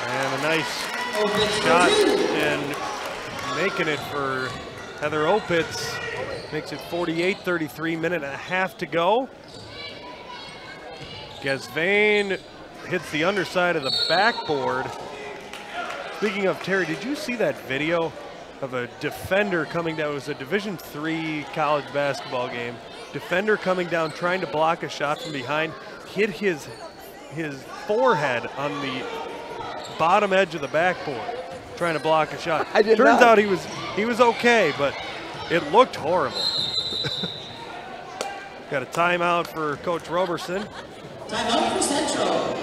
And a nice shot and making it for Heather Opitz. Makes it 48-33, minute and a half to go. Gasvain hits the underside of the backboard. Speaking of Terry, did you see that video of a defender coming down? It was a Division III college basketball game. Defender coming down, trying to block a shot from behind, hit his forehead on the bottom edge of the backboard, trying to block a shot. Turns out he was okay, but it looked horrible. Got a timeout for Coach Roberson. Timeout for Central.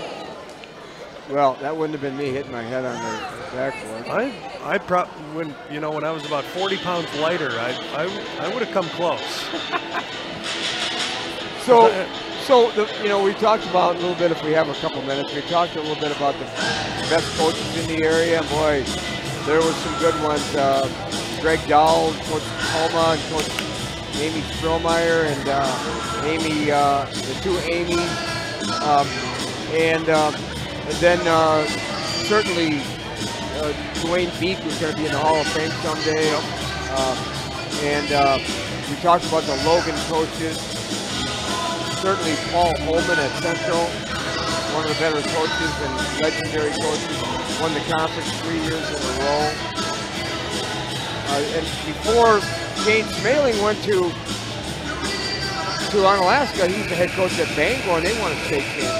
Well, that wouldn't have been me hitting my head on the backboard. When I was about 40 pounds lighter, I would have come close. We talked about a little bit, if we have a couple minutes, we talked a little bit about the best coaches in the area. Boy, there was some good ones. Greg Dahl, Coach Palma, and Coach Amy Strohmeyer, and the two Amy's. And then certainly Dwayne Beek was going to be in the Hall of Fame someday. We talked about the Logan coaches. Certainly Paul Holman at Central, one of the better coaches and legendary coaches, won the conference 3 years in a row. And before Shane Smaling went to Onalaska, he's the head coach at Bangor, and they won a state championship.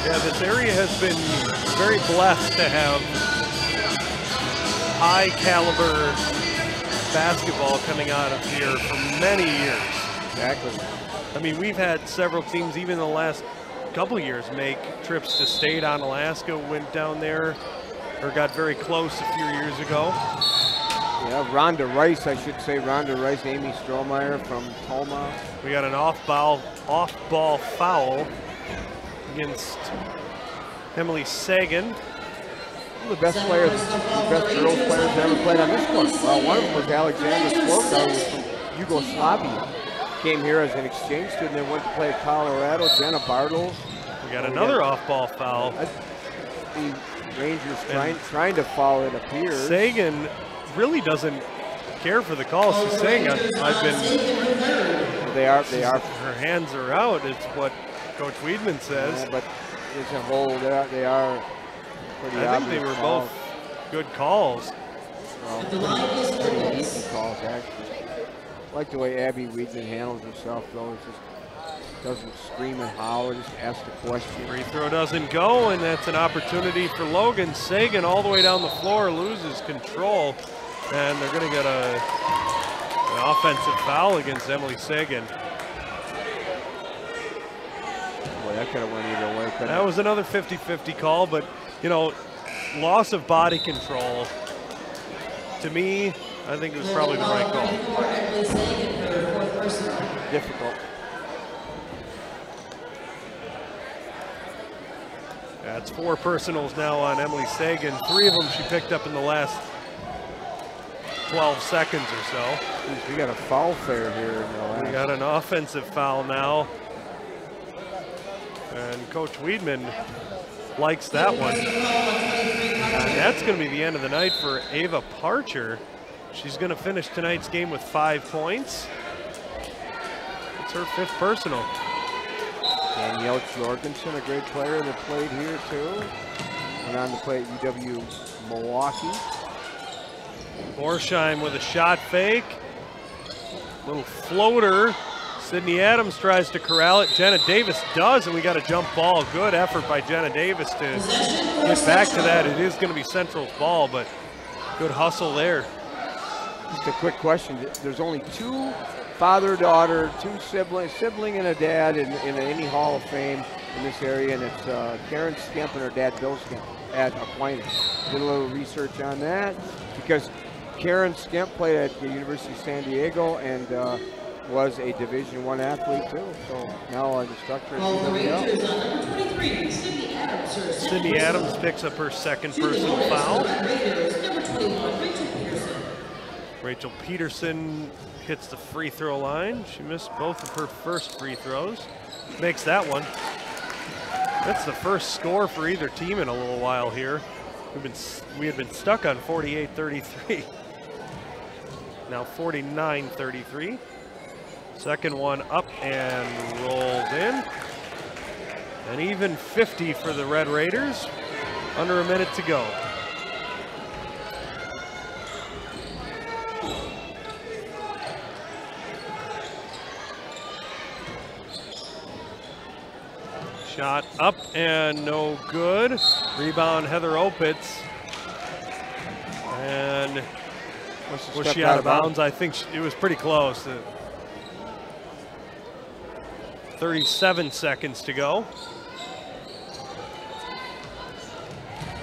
Yeah, this area has been very blessed to have high caliber basketball coming out of here for many years. Exactly. I mean, we've had several teams, even in the last couple of years, make trips to state. Onalaska went down there, or got very close a few years ago. Yeah, Rhonda Rice, I should say. Rhonda Rice, Amy Strohmeyer from Toma. We got an off-ball foul against Emily Sagan. One of the best players, the best girls players ever played on this court. Well, one of them was Alexandra Slorka, who was from Yugoslavia. Came here as an exchange student, then went to play at Colorado. Jenna Bartles. We got another off-ball foul. The Rangers trying to foul, it appears. Sagan really doesn't care for the calls. She's saying, They are. Her hands are out. It's what Coach Weidman says. Yeah, but as a whole, they are pretty obvious. I think they were both good calls. Well, pretty easy calls, actually. I like the way Abby Weidman handles herself, though. It just doesn't scream and holler, just ask the question. Free throw doesn't go, and that's an opportunity for Logan. Sagan all the way down the floor loses control, and they're going to get an offensive foul against Emily Sagan. Boy, that could have went either way. That was another 50-50 call, but, loss of body control. To me, I think it was probably the right call. Difficult. That's 4 personals now on Emily Sagan. 3 of them she picked up in the last 12 seconds or so. Jeez, we got a foul fair here. We got an offensive foul now. And Coach Weidman likes that one. And that's going to be the end of the night for Ava Parcher. She's going to finish tonight's game with 5 points. It's her 5th personal. Danielle Jorgensen, a great player that played here too. Went on to play at UW Milwaukee. Borsheim with a shot fake. Little floater. Sydney Adams tries to corral it. Jenna Davis does, and we got a jump ball. Good effort by Jenna Davis to get back to that. It is going to be Central's ball, but good hustle there. Just a quick question. There's only 2 father-daughter, 2 sibling and a dad in any Hall of Fame in this area, and it's Karen Skemp and her dad Bill Skemp at Aquinas. Did a little research on that because Karen Skemp played at the University of San Diego and was a Division I athlete too. So now an instructor at UWL. Sydney Adams picks up her 2nd personal foul. Rachel Peterson hits the free throw line. She missed both of her first free throws. Makes that one. That's the first score for either team in a little while here. We had been stuck on 48-33. Now 49-33. Second one up and rolled in. An even 50 for the Red Raiders. Under a minute to go. Shot up and no good. Rebound Heather Opitz. And Was she out of bounds? I think it was pretty close. 37 seconds to go.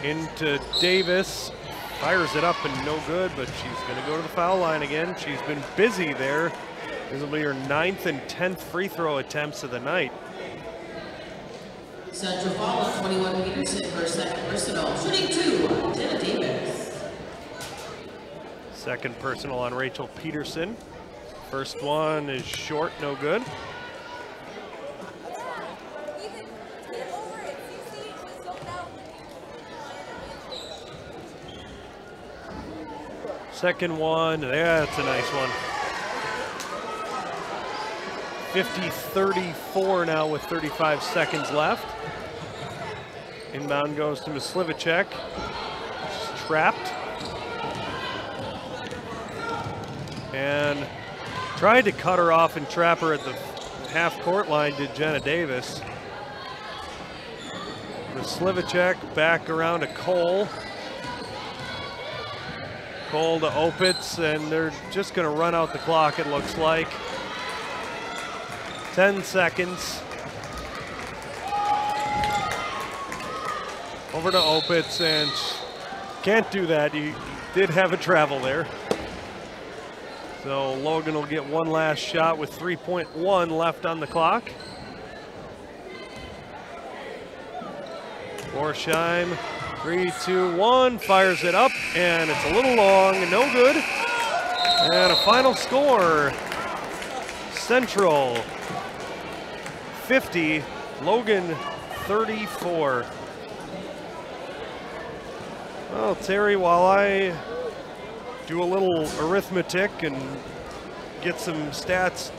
Into Davis. Fires it up and no good, but she's going to go to the foul line again. She's been busy there. This will be her 9th and 10th free throw attempts of the night. Central Fall, 21 Peterson for second personal. Shooting 2, Jenna Davis. Second personal on Rachel Peterson. First one is short, no good. Second one, yeah, that's a nice one. 50-34 now with 35 seconds left. Inbound goes to Myslivacek. She's trapped. And tried to cut her off and trap her at the half-court line, did Jenna Davis. Myslivacek back around to Cole. Cole to Opitz, and they're just going to run out the clock, it looks like. 10 seconds. Over to Opitz, and can't do that. He did have a travel there. So Logan will get one last shot with 3.1 left on the clock. Borsheim, 3, 2, 1, fires it up, and it's a little long, no good. And a final score, Central 50, Logan 34. Well, Terry, while I do a little arithmetic and get some stats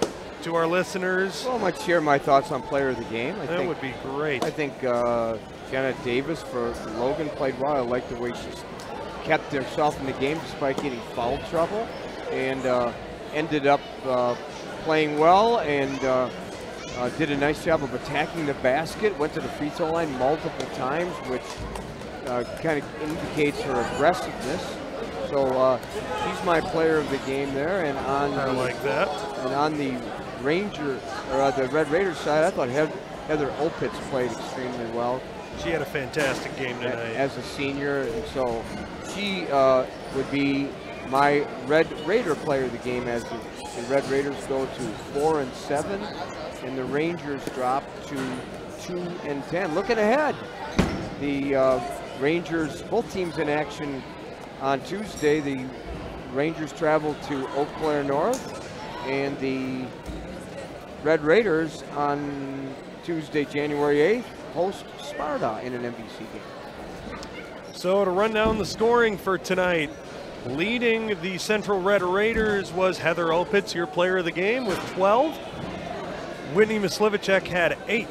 to our listeners. Well, I might share my thoughts on player of the game. That would be great. I think Jenna Davis for Logan played well. I like the way she kept herself in the game despite getting foul trouble, and ended up playing well and did a nice job of attacking the basket, went to the free throw line multiple times, which kind of indicates her aggressiveness. So she's my player of the game there, and on I like that. And on the Ranger or the Red Raiders side, I thought Heather Opitz played extremely well. She had a fantastic game tonight as a senior, and so she would be my Red Raider player of the game as the Red Raiders go to 4 and 7, and the Rangers drop to 2 and 10. Looking ahead, the Rangers, both teams in action on Tuesday. The Rangers travel to Eau Claire North, and the Red Raiders on Tuesday, January 8th, host Sparta in an NBC game. So to run down the scoring for tonight, leading the Central Red Raiders was Heather Opitz, your player of the game, with 12. Whitney Myslivacek had 8.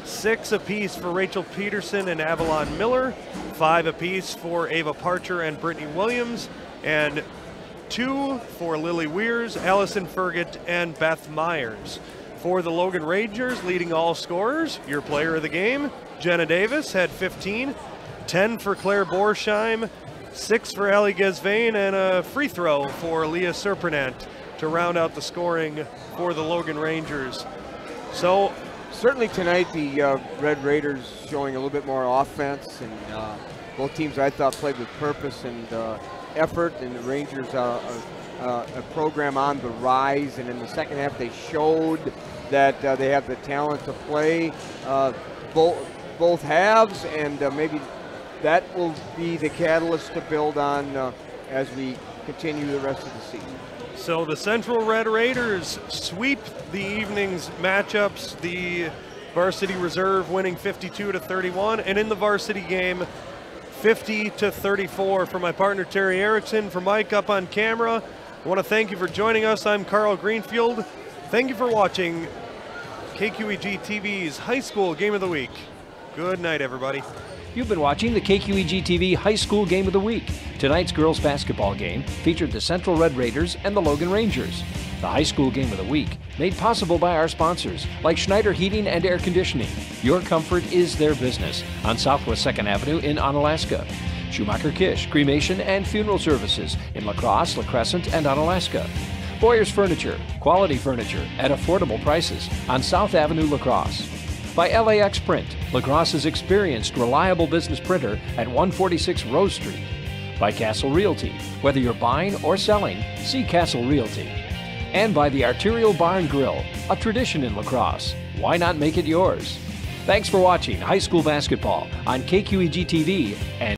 6 apiece for Rachel Peterson and Avalon Miller, 5 apiece for Ava Parcher and Brittany Williams, and 2 for Lily Weirs, Allison Fergott, and Beth Myers. For the Logan Rangers, leading all scorers, your player of the game, Jenna Davis, had 15, 10 for Claire Borsheim, 6 for Allie Gesvain, and a free throw for Leah Serpernant to round out the scoring for the Logan Rangers. So certainly tonight, the Red Raiders showing a little bit more offense, and both teams I thought played with purpose and effort, and the Rangers a program on the rise, and in the second half they showed that they have the talent to play both halves, and maybe that will be the catalyst to build on as we continue the rest of the season. So the Central Red Raiders sweep the evening's matchups, the varsity reserve winning 52-31, and in the varsity game 50-34. For my partner Terry Erickson, for Mike up on camera, I want to thank you for joining us. I'm Carl Greenfield. Thank you for watching KQEG TV's High School Game of the Week. Good night, everybody. You've been watching the KQEG TV High School Game of the Week. Tonight's girls basketball game featured the Central Red Raiders and the Logan Rangers. The High School Game of the Week made possible by our sponsors like Schneider Heating and Air Conditioning. Your comfort is their business on Southwest 2nd Avenue in Onalaska. Schumacher Kish, cremation and funeral services in La Crosse, La Crescent, and Onalaska. Boyer's Furniture, quality furniture at affordable prices on South Avenue, La Crosse. By LAX Print, La Crosse's experienced, reliable business printer at 146 Rose Street. By Castle Realty, whether you're buying or selling, see Castle Realty. And by the Arterial Bar and Grill, a tradition in La Crosse. Why not make it yours? Thanks for watching high school basketball on KQEG TV and